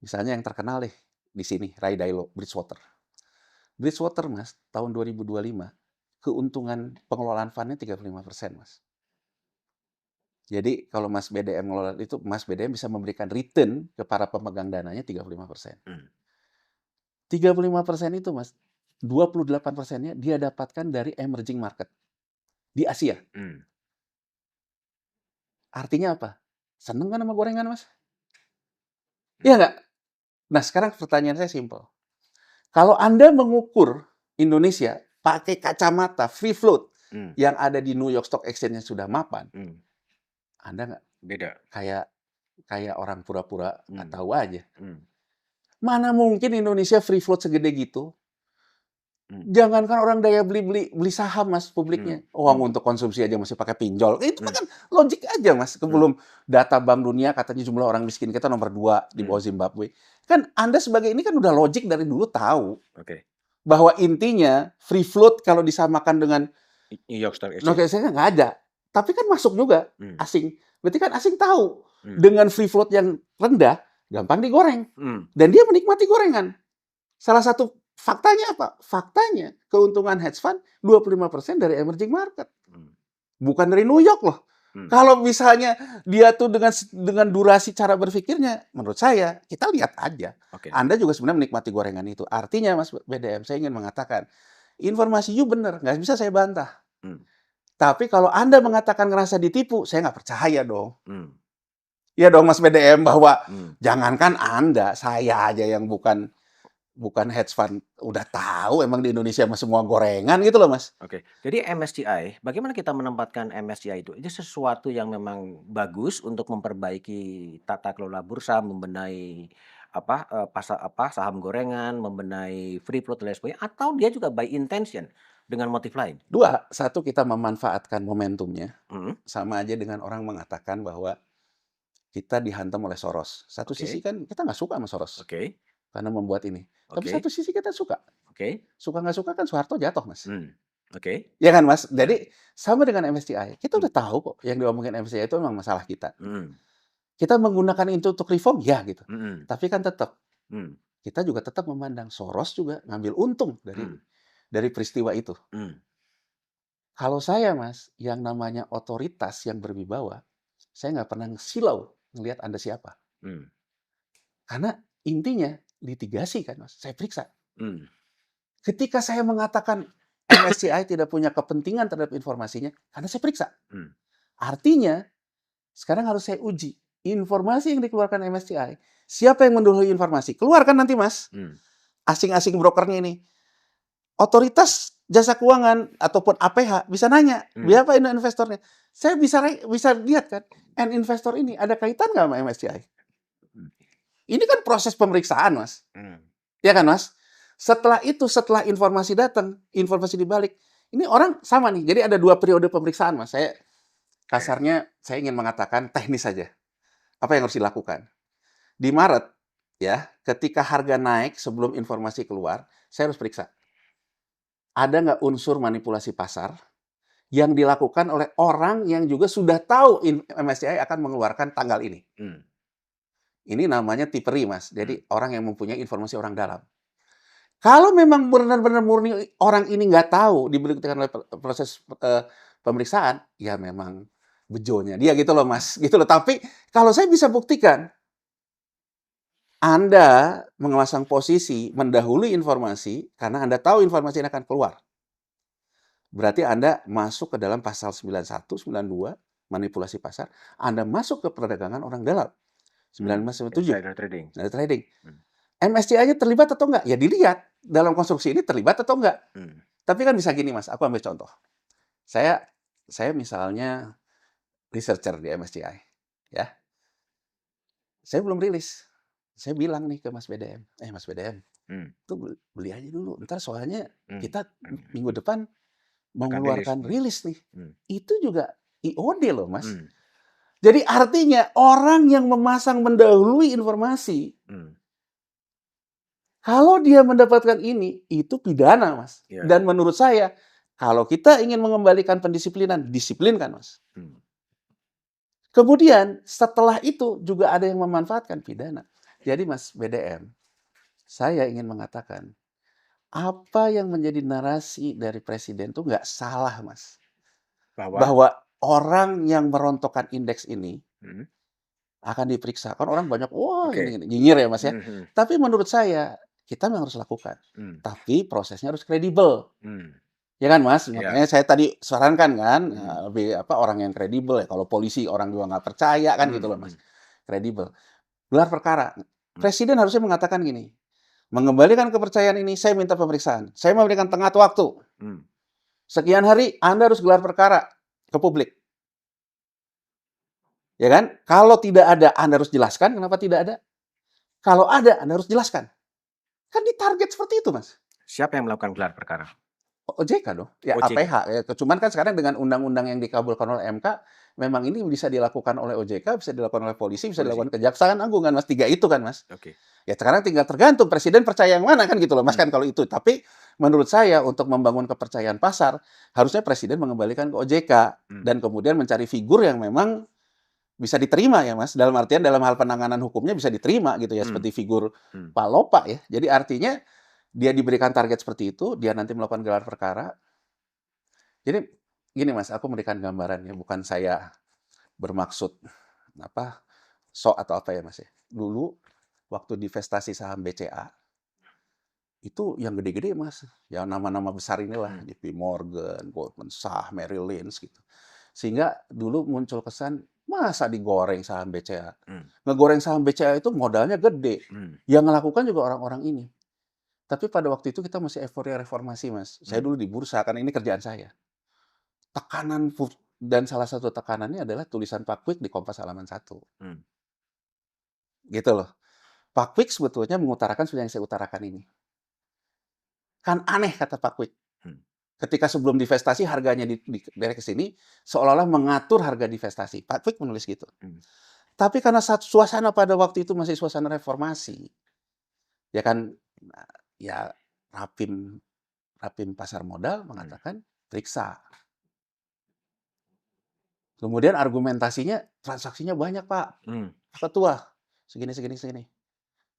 Misalnya yang terkenal deh di sini, Ray Dalio, Bridgewater. Bridgewater, Mas, tahun 2025, keuntungan pengelolaan fund-nya 35%, Mas. Jadi kalau Mas BDM ngelola itu, Mas BDM bisa memberikan return ke para pemegang dananya 35%. 35% itu, Mas, 28%-nya dia dapatkan dari emerging market di Asia. Artinya apa? Seneng kan sama gorengan, Mas? Iya nggak? Nah, sekarang pertanyaan saya simpel. Kalau Anda mengukur Indonesia pakai kacamata free float yang ada di New York Stock Exchange yang sudah mapan, Anda nggak Beda. kayak orang pura-pura nggak tahu aja. Mana mungkin Indonesia free float segede gitu? Jangankan orang daya beli saham, Mas, publiknya. Uang untuk konsumsi aja masih pakai pinjol. Itu kan logik aja, Mas. Sebelum data Bank Dunia katanya jumlah orang miskin kita nomor 2 di bawah Zimbabwe. Kan Anda sebagai ini kan udah logik dari dulu tahu bahwa intinya free float kalau disamakan dengan New York Stock Nokia Exchange. saya nggak ada. Tapi kan masuk juga asing. Berarti kan asing tahu dengan free float yang rendah gampang digoreng. Dan dia menikmati gorengan. Salah satu faktanya apa? Faktanya keuntungan hedge fund 25% dari emerging market. Bukan dari New York loh. Kalau misalnya dia tuh dengan durasi cara berpikirnya, menurut saya kita lihat aja. Anda juga sebenarnya menikmati gorengan itu. Artinya Mas BDM, saya ingin mengatakan informasi you benar, nggak bisa saya bantah. Tapi kalau Anda mengatakan ngerasa ditipu, saya nggak percaya dong. Ya dong Mas BDM, bahwa jangankan Anda, saya aja yang bukan hedge fund udah tahu emang di Indonesia mah semua gorengan gitu loh, Mas. Jadi MSCI, bagaimana kita menempatkan MSCI itu? Itu sesuatu yang memang bagus untuk memperbaiki tata kelola bursa, membenahi saham gorengan, membenahi free float dan lain sebagainya, atau dia juga by intention dengan motif lain? Dua, satu kita memanfaatkan momentumnya, sama aja dengan orang mengatakan bahwa kita dihantam oleh Soros. Satu sisi kan kita nggak suka sama Soros karena membuat ini. Tapi satu sisi kita suka. Suka nggak suka kan Soeharto jatuh, Mas. Ya kan, Mas? Jadi sama dengan MSCI. Kita udah tahu kok yang diomongin MSCI itu memang masalah kita. Kita menggunakan itu untuk reform, ya gitu. Tapi kan tetap kita juga tetap memandang Soros juga ngambil untung dari peristiwa itu. Kalau saya, Mas, yang namanya otoritas yang berwibawa, saya nggak pernah silau ngelihat Anda siapa. Karena intinya litigasi kan, Mas. Saya periksa. Ketika saya mengatakan MSCI tidak punya kepentingan terhadap informasinya, karena saya periksa. Artinya, sekarang harus saya uji. Informasi yang dikeluarkan MSCI, siapa yang mendahului informasi? Keluarkan nanti, Mas. Asing-asing brokernya ini. Otoritas jasa keuangan ataupun APH bisa nanya, berapa ini investornya? Saya bisa lihat kan, investor ini ada kaitan nggak sama MSCI? Ini kan proses pemeriksaan, Mas. Ya kan, Mas? Setelah itu, setelah informasi datang, informasi dibalik, ini orang sama nih. Jadi ada 2 periode pemeriksaan, Mas. Saya kasarnya saya ingin mengatakan teknis saja. Apa yang harus dilakukan? Di Maret, ya, ketika harga naik sebelum informasi keluar, saya harus periksa. Ada nggak unsur manipulasi pasar yang dilakukan oleh orang yang juga sudah tahu MSCI akan mengeluarkan tanggal ini. Ini namanya tiperi, Mas. Jadi orang yang mempunyai informasi orang dalam. Kalau memang benar-benar murni orang ini nggak tahu dibuktikan oleh proses pemeriksaan, ya memang bejonya dia gitu loh, Mas. Gitu loh. Tapi kalau saya bisa buktikan, Anda memasang posisi mendahului informasi karena Anda tahu informasi ini akan keluar. Berarti Anda masuk ke dalam pasal 91, 92, manipulasi pasar. Anda masuk ke perdagangan orang dalam. 95, 97. Insider trading. MSCI-nya terlibat atau enggak? Ya dilihat. Dalam konstruksi ini terlibat atau enggak. Tapi kan bisa gini, Mas. Aku ambil contoh. Saya misalnya researcher di MSCI. Ya. Saya belum rilis. Saya bilang nih ke Mas BDM. Mas BDM, itu beli aja dulu. Ntar soalnya kita minggu depan mau mengeluarkan rilis nih. Itu juga IOD loh, Mas. Jadi artinya orang yang memasang mendahului informasi, Hmm. kalau dia mendapatkan ini, itu pidana, Mas. Ya. Dan menurut saya, kalau kita ingin mengembalikan pendisiplinan, disiplinkan, Mas. Hmm. Kemudian setelah itu juga ada yang memanfaatkan pidana. Jadi Mas BDM, saya ingin mengatakan, apa yang menjadi narasi dari presiden itu nggak salah, Mas. Bahwa Bahwa orang yang merontokkan indeks ini Hmm. akan diperiksa. Kan orang banyak, wah Oke. ini, nyinyir ya Mas ya. Mhm. Tapi menurut saya, kita memang harus lakukan. Hmm. Tapi prosesnya harus kredibel. Hmm. Ya kan Mas? Ya. Makanya saya tadi sarankan kan, lebih orang yang kredibel ya. Kalau polisi orang juga nggak percaya kan gitu loh Mas. Kredibel. Gelar perkara. Presiden harusnya mengatakan gini, mengembalikan kepercayaan ini, saya minta pemeriksaan. Saya memberikan tenggat waktu. Hmm. Sekian hari, Anda harus gelar perkara ke publik. Ya kan? Kalau tidak ada, Anda harus jelaskan kenapa tidak ada. Kalau ada, Anda harus jelaskan. Kan ditarget seperti itu, Mas. Siapa yang melakukan gelar perkara? OJK dong, ya OJK. APH. Ya. Cuman kan sekarang dengan undang-undang yang dikabulkan oleh MK, memang ini bisa dilakukan oleh OJK, bisa dilakukan oleh polisi, bisa dilakukan Kejaksaan Agung kan, Mas. 3 itu kan, Mas. Oke. Ya sekarang tinggal tergantung presiden percaya yang mana kan gitu loh, Mas kan kalau itu. Tapi menurut saya untuk membangun kepercayaan pasar, harusnya presiden mengembalikan ke OJK dan kemudian mencari figur yang memang bisa diterima ya, Mas. Dalam artian dalam hal penanganan hukumnya bisa diterima gitu ya, seperti figur Pak Lopa ya. Jadi artinya dia diberikan target seperti itu, dia nanti melakukan gelar perkara. Jadi gini Mas, aku memberikan gambarannya, bukan saya bermaksud apa sok atau apa ya Mas ya. Dulu waktu divestasi saham BCA itu yang gede-gede Mas, yang nama-nama besar inilah, JP Morgan, Goldman Sachs, Merrill Lynch gitu. Sehingga dulu muncul kesan masa digoreng saham BCA. Ngegoreng saham BCA itu modalnya gede. Yang melakukan juga orang-orang ini. Tapi pada waktu itu kita masih euforia reformasi, Mas. Saya dulu di bursa, karena ini kerjaan saya. Tekanan, dan salah satu tekanannya adalah tulisan Pak Kwik di Kompas halaman 1. Gitu loh. Pak Kwik sebetulnya mengutarakan seperti yang saya utarakan ini. Kan aneh, kata Pak Kwik. Ketika sebelum divestasi, harganya dari ke sini, seolah-olah mengatur harga divestasi. Pak Kwik menulis gitu. Tapi karena suasana pada waktu itu masih suasana reformasi, ya kan, ya Rapim pasar modal mengatakan periksa. Kemudian argumentasinya, transaksinya banyak Pak. Ketua, segini.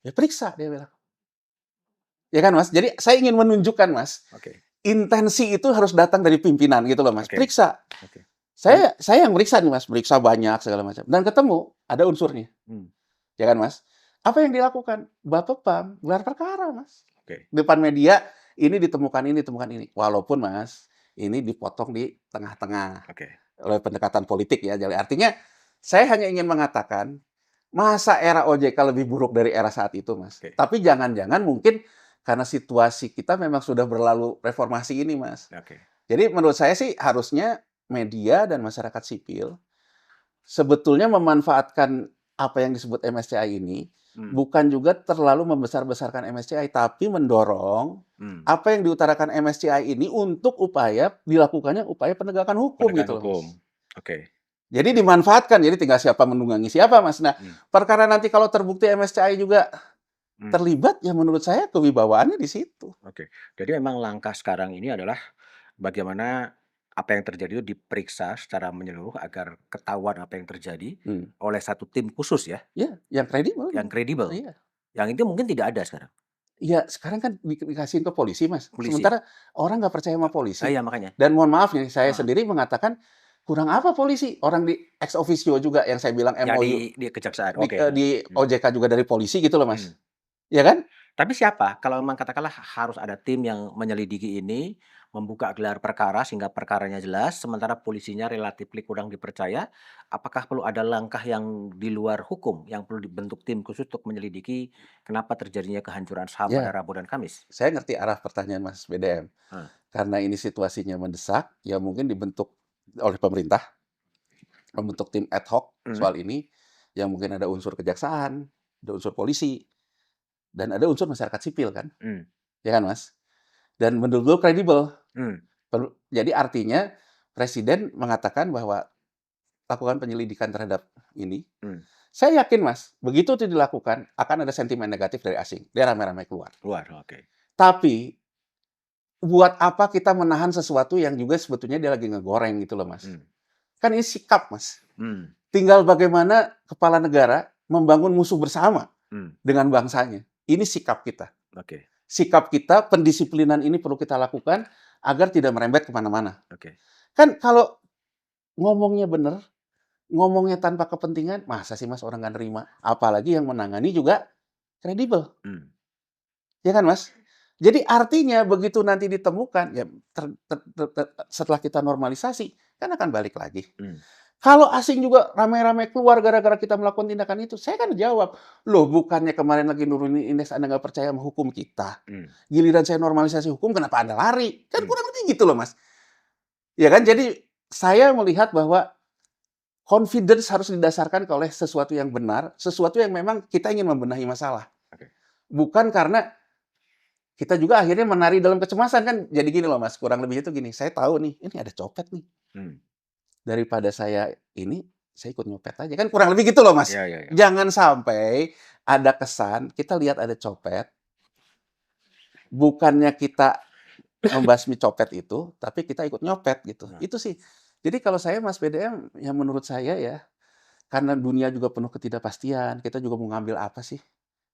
Ya periksa, dia bilang. Ya kan Mas, jadi saya ingin menunjukkan Mas, intensi itu harus datang dari pimpinan gitu loh Mas. Periksa. Saya yang meriksa nih Mas, meriksa banyak segala macam. Dan ketemu, ada unsurnya. Ya kan Mas? Apa yang dilakukan? Bapepam, gelar perkara Mas. Depan media, ini ditemukan ini. Walaupun Mas, ini dipotong di tengah-tengah oleh pendekatan politik ya. Jadi artinya, saya hanya ingin mengatakan, masa era OJK lebih buruk dari era saat itu Mas. Tapi jangan-jangan mungkin karena situasi kita memang sudah berlalu reformasi ini Mas. Jadi menurut saya sih harusnya media dan masyarakat sipil sebetulnya memanfaatkan apa yang disebut MSCI ini bukan juga terlalu membesar-besarkan MSCI, tapi mendorong apa yang diutarakan MSCI ini untuk dilakukannya upaya penegakan hukum gitu loh Mas. Jadi dimanfaatkan, jadi tinggal siapa menunggangi siapa Mas. Nah, perkara nanti kalau terbukti MSCI juga terlibat, ya menurut saya kewibawaannya di situ. Jadi memang langkah sekarang ini adalah bagaimana apa yang terjadi itu diperiksa secara menyeluruh agar ketahuan apa yang terjadi oleh satu tim khusus ya. Ya, yang kredibel. Yang kredibel. Iya. Yang itu mungkin tidak ada sekarang. Iya, sekarang kan dikasihin ke polisi, Mas. Polisi. Sementara orang nggak percaya sama polisi. Iya, makanya. Dan mohon maaf nih, saya sendiri mengatakan, kurang apa polisi? Orang di ex officio juga yang saya bilang Ya, MOU. di kejaksaan. Di OJK juga dari polisi gitu loh, Mas. Ya kan? Tapi siapa? Kalau memang katakanlah harus ada tim yang menyelidiki ini, membuka gelar perkara sehingga perkaranya jelas, sementara polisinya relatif kurang dipercaya, apakah perlu ada langkah yang di luar hukum, yang perlu dibentuk tim khusus untuk menyelidiki kenapa terjadinya kehancuran saham pada Rabu dan Kamis? Saya ngerti arah pertanyaan Mas BDM. Karena ini situasinya mendesak, ya mungkin dibentuk oleh pemerintah, membentuk tim ad hoc soal ini, yang mungkin ada unsur kejaksaan, ada unsur polisi, dan ada unsur masyarakat sipil kan, ya kan Mas? Dan betul-betul kredibel. Jadi artinya presiden mengatakan bahwa lakukan penyelidikan terhadap ini, Hmm. saya yakin Mas, begitu itu dilakukan akan ada sentimen negatif dari asing. Dia rame-rame keluar. Luar, oke. Tapi buat apa kita menahan sesuatu yang juga sebetulnya dia lagi ngegoreng gitu loh, Mas. Hmm. Kan ini sikap, Mas. Hmm. Tinggal bagaimana kepala negara membangun musuh bersama Hmm. dengan bangsanya. Ini sikap kita. Oke. Sikap kita, pendisiplinan ini perlu kita lakukan agar tidak merembet kemana-mana. Oke. Kan kalau ngomongnya bener, ngomongnya tanpa kepentingan, masa sih Mas orang nggak nerima? Apalagi yang menangani juga kredibel. Hmm. Ya kan Mas? Jadi artinya begitu nanti ditemukan, ya setelah kita normalisasi, kan akan balik lagi. Hmm. Kalau asing juga ramai-ramai keluar gara-gara kita melakukan tindakan itu, saya kan jawab, loh bukannya kemarin lagi nurunin indeks Anda nggak percaya sama hukum kita. Hmm. Giliran saya normalisasi hukum, kenapa Anda lari? Kan Hmm. kurang lebih gitu loh Mas. Ya kan, jadi saya melihat bahwa confidence harus didasarkan oleh sesuatu yang benar, sesuatu yang memang kita ingin membenahi masalah. Oke. Bukan karena kita juga akhirnya menari dalam kecemasan kan. Jadi gini loh Mas, kurang lebih itu gini, saya tahu nih, ini ada copet nih. Hmm. Daripada saya ini, saya ikut nyopet aja. Kan kurang lebih gitu loh Mas. Ya, ya, ya. Jangan sampai ada kesan, kita lihat ada copet, bukannya kita membasmi copet itu, tapi kita ikut nyopet gitu. Nah. Itu sih. Jadi kalau saya Mas BDM, yang menurut saya ya, karena dunia juga penuh ketidakpastian, kita juga mau ngambil apa sih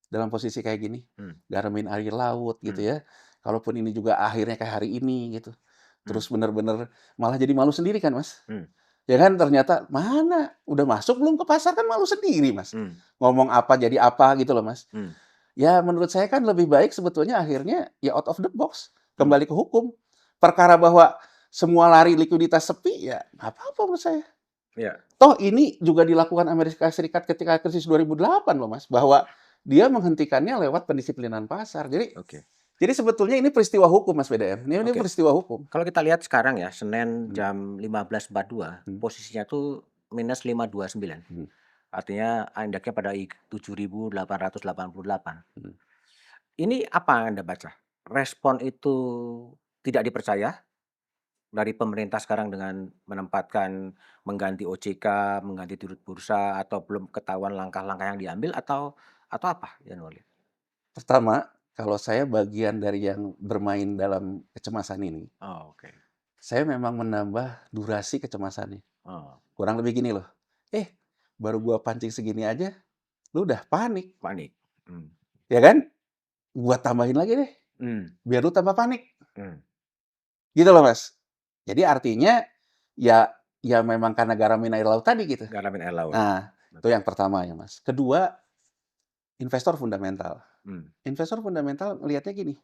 dalam posisi kayak gini? Hmm. Garamin air laut gitu Hmm. ya. Kalaupun ini juga akhirnya kayak hari ini gitu. Hmm. Terus bener-bener malah jadi malu sendiri kan Mas? Hmm. Ya kan ternyata mana udah masuk belum ke pasar kan malu sendiri Mas. Hmm. Ngomong apa jadi apa gitu loh Mas. Hmm. Ya menurut saya kan lebih baik sebetulnya akhirnya ya out of the box. Hmm. Kembali ke hukum. Perkara bahwa semua lari likuiditas sepi ya nggak apa-apa menurut saya. Ya. Toh ini juga dilakukan Amerika Serikat ketika krisis 2008 loh Mas. Bahwa dia menghentikannya lewat pendisiplinan pasar. Oke. Jadi sebetulnya ini peristiwa hukum Mas BDM. Ini Oke. peristiwa hukum. Kalau kita lihat sekarang ya, Senin Hmm. jam 15.42, posisinya tuh minus 529. Artinya indeksnya pada 7.888. Ini apa yang Anda baca? Respon itu tidak dipercaya dari pemerintah sekarang dengan menempatkan mengganti OJK, mengganti dirut bursa, atau belum ketahuan langkah-langkah yang diambil, atau apa yang Anda lihat? Pertama, kalau saya bagian dari yang bermain dalam kecemasan ini, Oh, oke. saya memang menambah durasi kecemasannya. Oh, Kurang lebih gini loh, baru gua pancing segini aja, lu udah panik, panik. Hmm. ya kan? Gua tambahin lagi deh, Hmm. biar lu tambah panik. Hmm. Gitu loh, Mas. Jadi artinya, ya memang karena garamin air laut tadi gitu. Garamin air laut. Nah, itu yang pertama ya, Mas. Kedua, investor fundamental. Hmm. Investor fundamental ngelihatnya gini,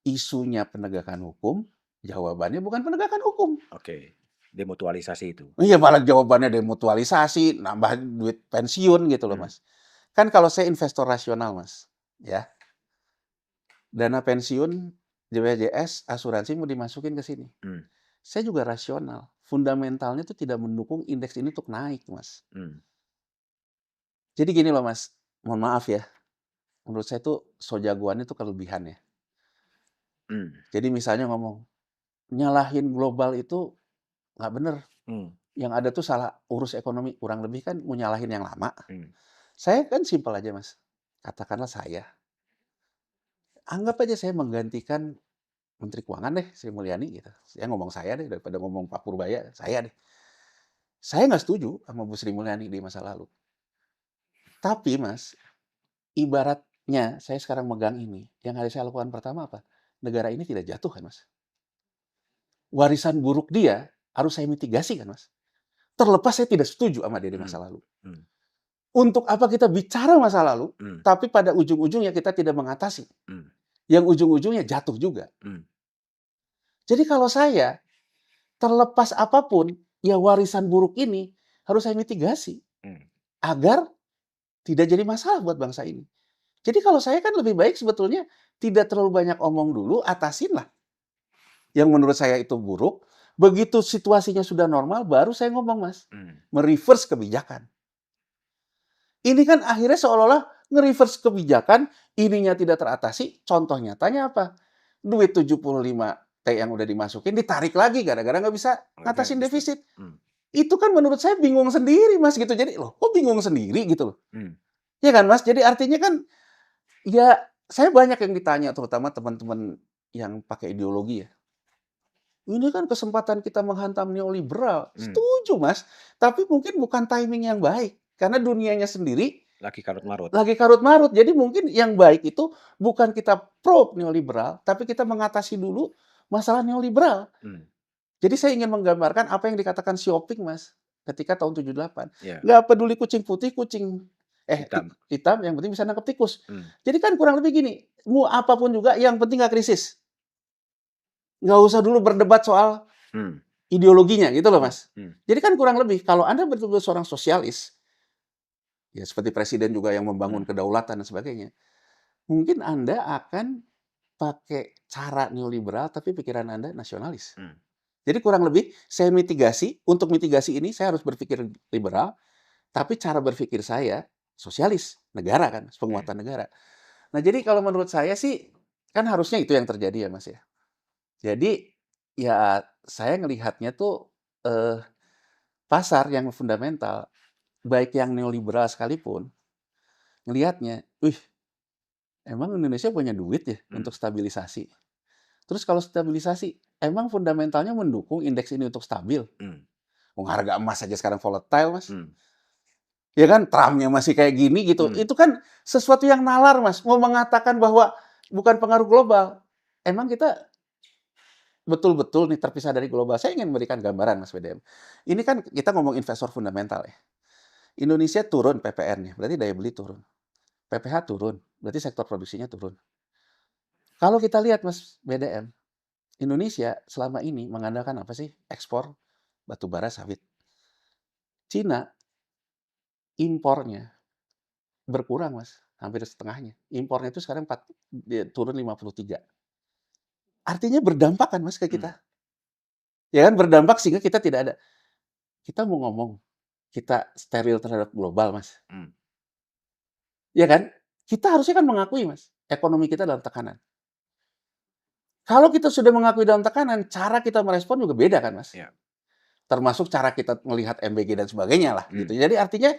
isunya penegakan hukum, jawabannya bukan penegakan hukum. Oke. Demutualisasi itu. Iya, malah jawabannya demutualisasi, nambah duit pensiun gitu loh, Mas. Kan kalau saya investor rasional, Mas, ya. Dana pensiun, BPJS, asuransi mau dimasukin ke sini. Saya juga rasional. Fundamentalnya itu tidak mendukung indeks ini untuk naik, Mas. Jadi gini loh, Mas. Mohon maaf ya. Menurut saya tuh sojagoan itu kelebihan ya. Jadi misalnya ngomong, nyalahin global itu nggak bener. Yang ada tuh salah urus ekonomi. Kurang lebih kan mau nyalahin yang lama. Saya kan simpel aja, Mas. Katakanlah saya. Anggap aja saya menggantikan Menteri Keuangan deh, Sri Mulyani gitu. Saya ngomong saya deh, daripada ngomong Pak Purbaya, saya deh. Saya nggak setuju sama Bu Sri Mulyani di masa lalu. Tapi Mas, ibaratnya saya sekarang megang ini, yang harus saya lakukan pertama apa? Negara ini tidak jatuh kan Mas. Warisan buruk dia harus saya mitigasi kan Mas. Terlepas saya tidak setuju sama dia di masa lalu. Untuk apa kita bicara masa lalu, tapi pada ujung-ujungnya kita tidak mengatasi. Yang ujung-ujungnya jatuh juga. Jadi kalau saya, terlepas apapun, ya warisan buruk ini harus saya mitigasi. Agar tidak jadi masalah buat bangsa ini. Jadi kalau saya kan lebih baik sebetulnya tidak terlalu banyak omong dulu, atasinlah. Yang menurut saya itu buruk, begitu situasinya sudah normal, baru saya ngomong Mas. Mereverse kebijakan. Ini kan akhirnya seolah-olah nge-reverse kebijakan, ininya tidak teratasi, contoh nyatanya apa? Duit 75T yang udah dimasukin ditarik lagi gara-gara nggak bisa ngatasin defisit. Itu kan menurut saya bingung sendiri, Mas, gitu. Jadi, loh kok bingung sendiri gitu loh. Mmm, Iya kan, Mas? Jadi artinya kan, ya saya banyak yang ditanya terutama teman-teman yang pakai ideologi ya. Ini kan kesempatan kita menghantam neoliberal. mmm, Setuju, Mas. Tapi mungkin bukan timing yang baik. Karena dunianya sendiri lagi karut-marut. lagi karut-marut. Jadi mungkin yang baik itu bukan kita pro neoliberal, tapi kita mengatasi dulu masalah neoliberal. Mmm, Jadi saya ingin menggambarkan apa yang dikatakan Xiaoping, Mas, ketika tahun 78. iya, Nggak peduli kucing putih, kucing hitam. hitam, yang penting bisa nangkep tikus. Mmm, Jadi kan kurang lebih gini, mau apapun juga yang penting nggak krisis. Nggak usah dulu berdebat soal mmm, ideologinya gitu loh, mmm, Mas. mmm, Jadi kan kurang lebih kalau Anda betul-betul seorang sosialis, ya seperti presiden juga yang membangun mmm, kedaulatan dan sebagainya, mungkin Anda akan pakai cara neoliberal tapi pikiran Anda nasionalis. mmm, Jadi kurang lebih saya mitigasi, untuk mitigasi ini saya harus berpikir liberal, tapi cara berpikir saya sosialis, negara kan, oke. penguatan negara. Nah, jadi kalau menurut saya sih, kan harusnya itu yang terjadi ya, Mas, ya. Jadi, ya saya ngelihatnya tuh, pasar yang fundamental, baik yang neoliberal sekalipun, ngelihatnya, "Wih, emang Indonesia punya duit ya Mmm, untuk stabilisasi? Terus kalau stabilisasi, emang fundamentalnya mendukung indeks ini untuk stabil? mmm, Wong harga emas aja sekarang volatile, Mas. mmm, Ya kan, Trump-nya masih kayak gini gitu. mmm, Itu kan sesuatu yang nalar, Mas, mau mengatakan bahwa bukan pengaruh global. Emang kita betul-betul nih terpisah dari global? Saya ingin memberikan gambaran, Mas, BDM. Ini kan kita ngomong investor fundamental ya. Indonesia turun PPN-nya, berarti daya beli turun. PPH turun, berarti sektor produksinya turun. Kalau kita lihat, Mas, BDM, Indonesia selama ini mengandalkan apa sih? Ekspor batu bara sawit. Cina impornya berkurang, Mas, hampir setengahnya. Impornya itu sekarang turun 53. Artinya berdampak kan, Mas, ke mmm, kita. Ya kan, berdampak sehingga kita tidak ada, kita mau ngomong kita steril terhadap global, Mas, mmm, ya kan? Kita harusnya kan mengakui, Mas, ekonomi kita dalam tekanan. Kalau kita sudah mengakui dalam tekanan, cara kita merespon juga beda kan, Mas. iya, Termasuk cara kita melihat MBG dan sebagainya lah, mmm, gitu. Jadi artinya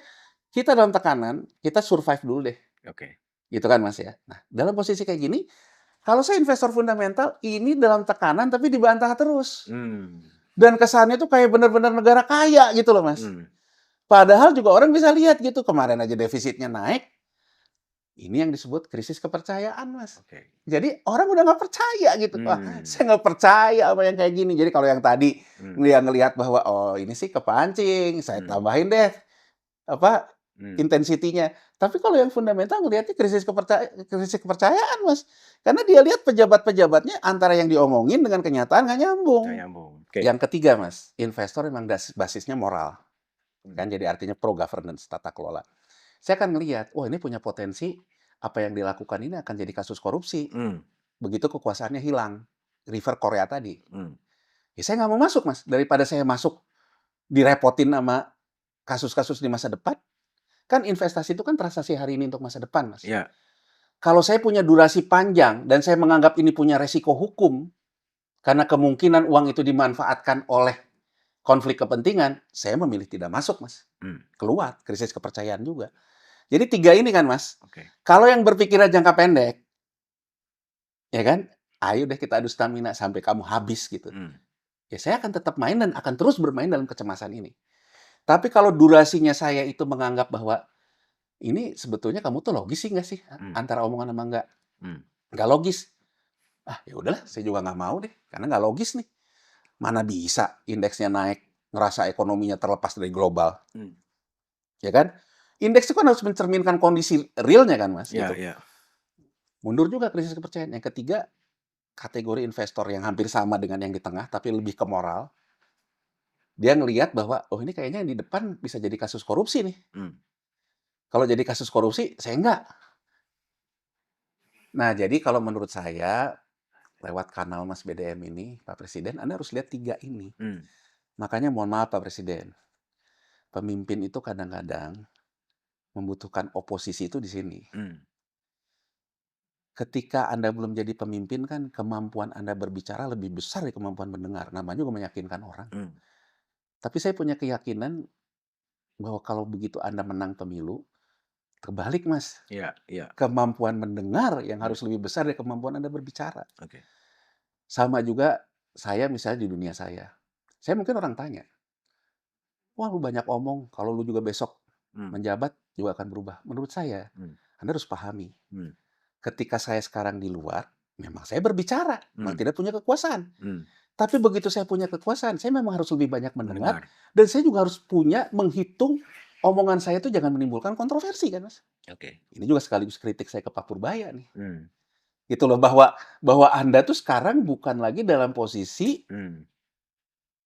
kita dalam tekanan, kita survive dulu deh, oke. gitu kan, Mas, ya. Nah, dalam posisi kayak gini, kalau saya investor fundamental, ini dalam tekanan tapi dibantah terus. Mmm, Dan kesannya tuh kayak bener-bener negara kaya gitu loh, Mas. mmm, Padahal juga orang bisa lihat gitu, kemarin aja defisitnya naik, ini yang disebut krisis kepercayaan, Mas. oke. Jadi orang udah nggak percaya gitu, "Wah, Mmm, saya nggak percaya sama yang kayak gini." Jadi kalau yang tadi mmm, ngelihat bahwa, "Oh, ini sih kepancing, saya mmm, tambahin deh apa, mmm, intensitinya." Tapi kalau yang fundamental ngelihatnya krisis kepercayaan, Mas. Karena dia lihat pejabat-pejabatnya antara yang diomongin dengan kenyataan nggak nggak nyambung. nyambung. Oke. Yang ketiga, Mas, investor memang basisnya moral, Mmm, kan jadi artinya pro governance, tata kelola. Saya akan ngelihat, "Oh, ini punya potensi, apa yang dilakukan ini akan jadi kasus korupsi." mmm, Begitu kekuasaannya hilang, River Korea tadi. mmm, Ya saya nggak mau masuk, Mas. Daripada saya masuk direpotin sama kasus-kasus di masa depan, kan investasi itu kan transaksi hari ini untuk masa depan, Mas. iya, Kalau saya punya durasi panjang dan saya menganggap ini punya resiko hukum, karena kemungkinan uang itu dimanfaatkan oleh konflik kepentingan, saya memilih tidak masuk, Mas. mmm, Keluar, krisis kepercayaan juga. Jadi 3 ini kan, Mas. oke. Kalau yang berpikiran jangka pendek, ya kan, ayo deh kita adu stamina sampai kamu habis gitu. Mmm, Ya saya akan tetap main dan akan terus bermain dalam kecemasan ini. Tapi kalau durasinya saya itu menganggap bahwa, ini sebetulnya kamu tuh logis sih nggak sih? mmm, Antara omongan sama mmm, nggak logis. Ah, ya udahlah, saya juga nggak mau deh, karena nggak logis nih. Mana bisa indeksnya naik, ngerasa ekonominya terlepas dari global, mmm, ya kan? Indeks itu kan harus mencerminkan kondisi realnya kan, Mas, iya, gitu. iya, Mundur juga krisis kepercayaan. Yang ketiga, kategori investor yang hampir sama dengan yang di tengah, tapi lebih ke moral. Dia ngelihat bahwa, oh ini kayaknya yang di depan bisa jadi kasus korupsi nih. mmm, Kalau jadi kasus korupsi, saya enggak. Nah, jadi kalau menurut saya, lewat kanal Mas BDM ini, Pak Presiden, Anda harus lihat 3 ini. mmm, Makanya mohon maaf Pak Presiden, pemimpin itu kadang-kadang membutuhkan oposisi itu di sini. mmm, Ketika Anda belum jadi pemimpin kan kemampuan Anda berbicara lebih besar dari kemampuan mendengar. Namanya juga meyakinkan orang. mmm, Tapi saya punya keyakinan bahwa kalau begitu Anda menang pemilu, kebalik Mas, Iya iya. kemampuan mendengar yang Mmm, harus lebih besar dari kemampuan Anda berbicara. oke. Sama juga saya misalnya di dunia saya mungkin orang tanya, "Wah lu banyak omong, kalau lu juga besok Mmm, menjabat juga akan berubah." Menurut saya, mmm, Anda harus pahami, mmm, ketika saya sekarang di luar, memang saya berbicara, memang mmm, tidak punya kekuasaan. mmm, Tapi begitu saya punya kekuasaan, saya memang harus lebih banyak mendengar, mendengar. dan saya juga harus punya menghitung omongan saya itu jangan menimbulkan kontroversi kan, Mas. Oke. Ini juga sekaligus kritik saya ke Pak Purbaya nih. Mmm, Gitu loh, bahwa bahwa Anda tuh sekarang bukan lagi dalam posisi mmm,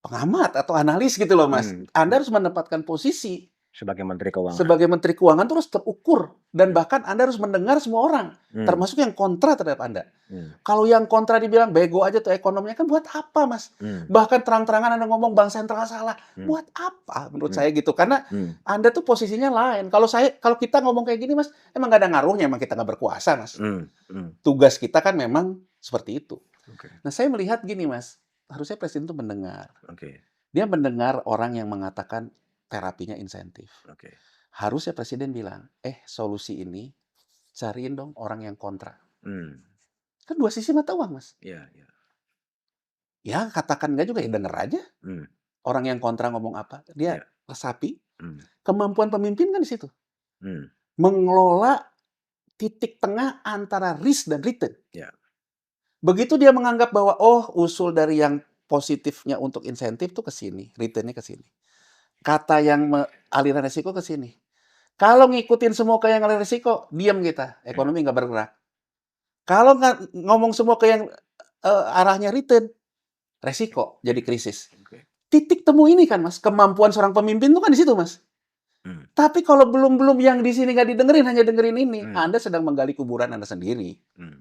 pengamat atau analis gitu loh, Mas. Anda mmm, harus menempatkan posisi. sebagai Menteri Keuangan. Sebagai Menteri Keuangan terus terukur dan Mmm, bahkan Anda harus mendengar semua orang, mmm, termasuk yang kontra terhadap Anda. mmm, Kalau yang kontra dibilang bego aja tuh ekonominya, kan buat apa, Mas? mmm, Bahkan terang-terangan Anda ngomong bank sentral salah, mmm, buat apa menurut mmm, saya gitu. Karena mmm, Anda tuh posisinya lain. Kalau kita ngomong kayak gini, Mas, emang nggak ada ngaruhnya, emang kita nggak berkuasa, Mas. mmm, mmm, Tugas kita kan memang seperti itu. oke Nah, saya melihat gini, Mas, harusnya presiden tuh mendengar. oke Dia mendengar orang yang mengatakan terapinya insentif. oke. Harusnya presiden bilang, solusi ini cariin dong orang yang kontra. Mmm, Kan dua sisi mata uang, Mas. iya iya. Ya katakan enggak juga ya denger aja Mmm, orang yang kontra ngomong apa. Dia iya, resapi, mmm, kemampuan pemimpin kan di situ. mmm, Mengelola titik tengah antara risk dan return. iya, Begitu dia menganggap bahwa, oh usul dari yang positifnya untuk insentif tuh ke sini, return-nya ke sini. Kata yang aliran resiko ke sini. Kalau ngikutin semua ke yang aliran resiko, diam kita, iya, ekonomi nggak bergerak. Kalau nggak ngomong semua ke yang arahnya return, resiko jadi mmm, krisis. oke, Titik temu ini kan Mas, kemampuan seorang pemimpin itu kan di situ Mas. mmm, Tapi kalau belum yang di sini nggak didengerin, hanya dengerin ini, mmm, Anda sedang menggali kuburan Anda sendiri. mmm,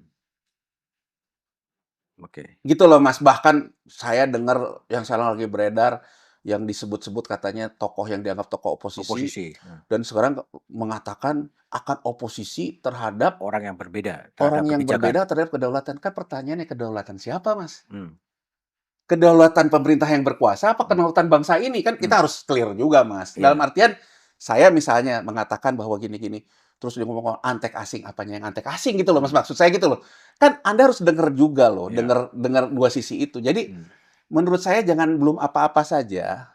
oke. Gitu loh Mas, bahkan saya dengar yang sekarang lagi beredar, yang disebut-sebut katanya tokoh yang dianggap tokoh oposisi, Oposisi, dan sekarang mengatakan akan oposisi terhadap orang yang berbeda terhadap orang yang kebijakan. berbeda terhadap kedaulatan. Kan pertanyaannya kedaulatan siapa Mas? Mmm, Kedaulatan pemerintah yang berkuasa apa mmm, kedaulatan bangsa ini? Kan mmm, kita harus clear juga, Mas. Dalam iya, artian, saya misalnya mengatakan bahwa gini-gini, terus dia ngomong, "Antek asing," apanya yang antek asing gitu loh, Mas, mmm, maksud saya gitu loh. Kan Anda harus denger juga loh, iya, denger denger dua sisi itu. Jadi, mmm, menurut saya jangan belum apa-apa saja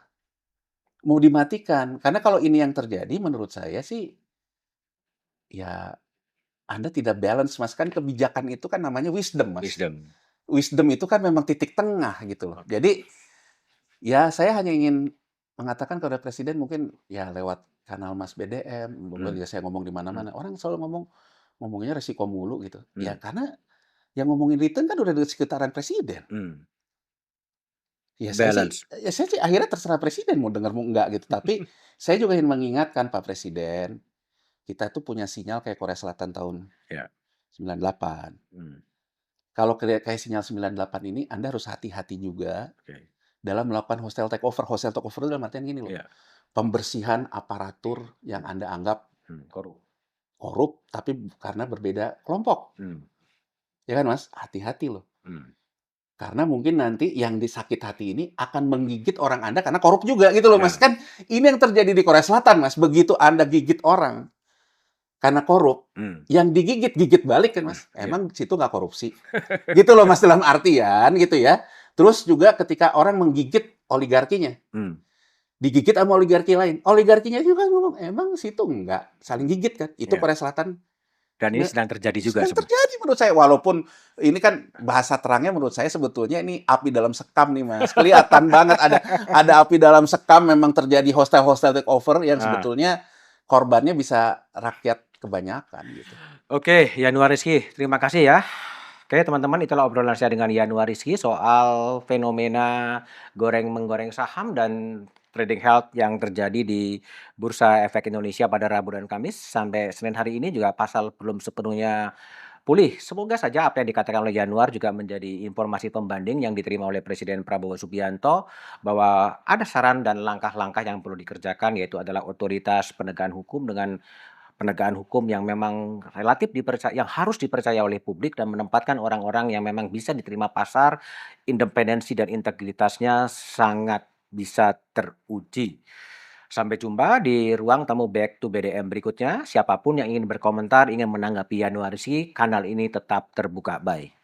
mau dimatikan. Karena kalau ini yang terjadi menurut saya sih, ya Anda tidak balance, Mas. Kan kebijakan itu kan namanya wisdom, Mas. wisdom, Wisdom itu kan memang titik tengah gitu loh. oke, Jadi, ya, saya hanya ingin mengatakan kepada presiden mungkin ya lewat kanal Mas BDM, mmm, ya saya ngomong di mmm, mana-mana. Orang selalu ngomongnya resiko mulu gitu. Ya mmm, karena yang ngomongin return kan udah di sekitaran presiden. mmm, Ya balance, saya sih akhirnya terserah presiden mau denger mau enggak gitu. Tapi saya juga ingin mengingatkan Pak Presiden, kita tuh punya sinyal kayak Korea Selatan tahun iya, 98. mmm, Kalau kayak sinyal 98 ini Anda harus hati-hati juga oke, dalam melakukan hostile takeover. Hostile takeover dalam artian gini loh, iya, pembersihan aparatur yang mmm, Anda anggap korup, korup, tapi karena berbeda kelompok. mmm, Ya kan Mas? Hati-hati loh. mmm, Karena mungkin nanti yang disakit hati ini akan menggigit orang Anda karena korup juga gitu loh Mas. iya, Kan ini yang terjadi di Korea Selatan Mas. Begitu Anda gigit orang karena korup, mmm, yang digigit, gigit balik kan Mas. iya, Emang situ nggak korupsi? Gitu loh Mas dalam artian gitu ya. Terus juga ketika orang menggigit oligarkinya, mmm, digigit sama oligarki lain. Oligarkinya juga ngomong, "Emang situ enggak saling gigit kan?" Itu iya, Korea Selatan dan ini sedang terjadi juga sedang terjadi menurut saya. Walaupun ini kan bahasa terangnya menurut saya sebetulnya ini api dalam sekam nih, Mas. Kelihatan banget ada api dalam sekam, memang terjadi hostile takeover yang ah. sebetulnya korbannya bisa rakyat kebanyakan gitu. Oke, Yanuar Rizky, terima kasih ya. Oke, teman-teman, itulah obrolan saya dengan Yanuar Rizky soal fenomena goreng-menggoreng saham dan trading health yang terjadi di Bursa Efek Indonesia pada Rabu dan Kamis. Sampai Senin hari ini juga pasar belum sepenuhnya pulih. Semoga saja apa yang dikatakan oleh Yanuar juga menjadi informasi pembanding yang diterima oleh Presiden Prabowo Subianto bahwa ada saran dan langkah-langkah yang perlu dikerjakan, yaitu adalah otoritas penegakan hukum dengan penegakan hukum yang memang relatif yang harus dipercaya oleh publik dan menempatkan orang-orang yang memang bisa diterima pasar, independensi dan integritasnya sangat bisa teruji. Sampai jumpa di ruang tamu Back to BDM berikutnya. Siapapun yang ingin berkomentar, ingin menanggapi Yanuarsi, kanal ini tetap terbuka. Bye.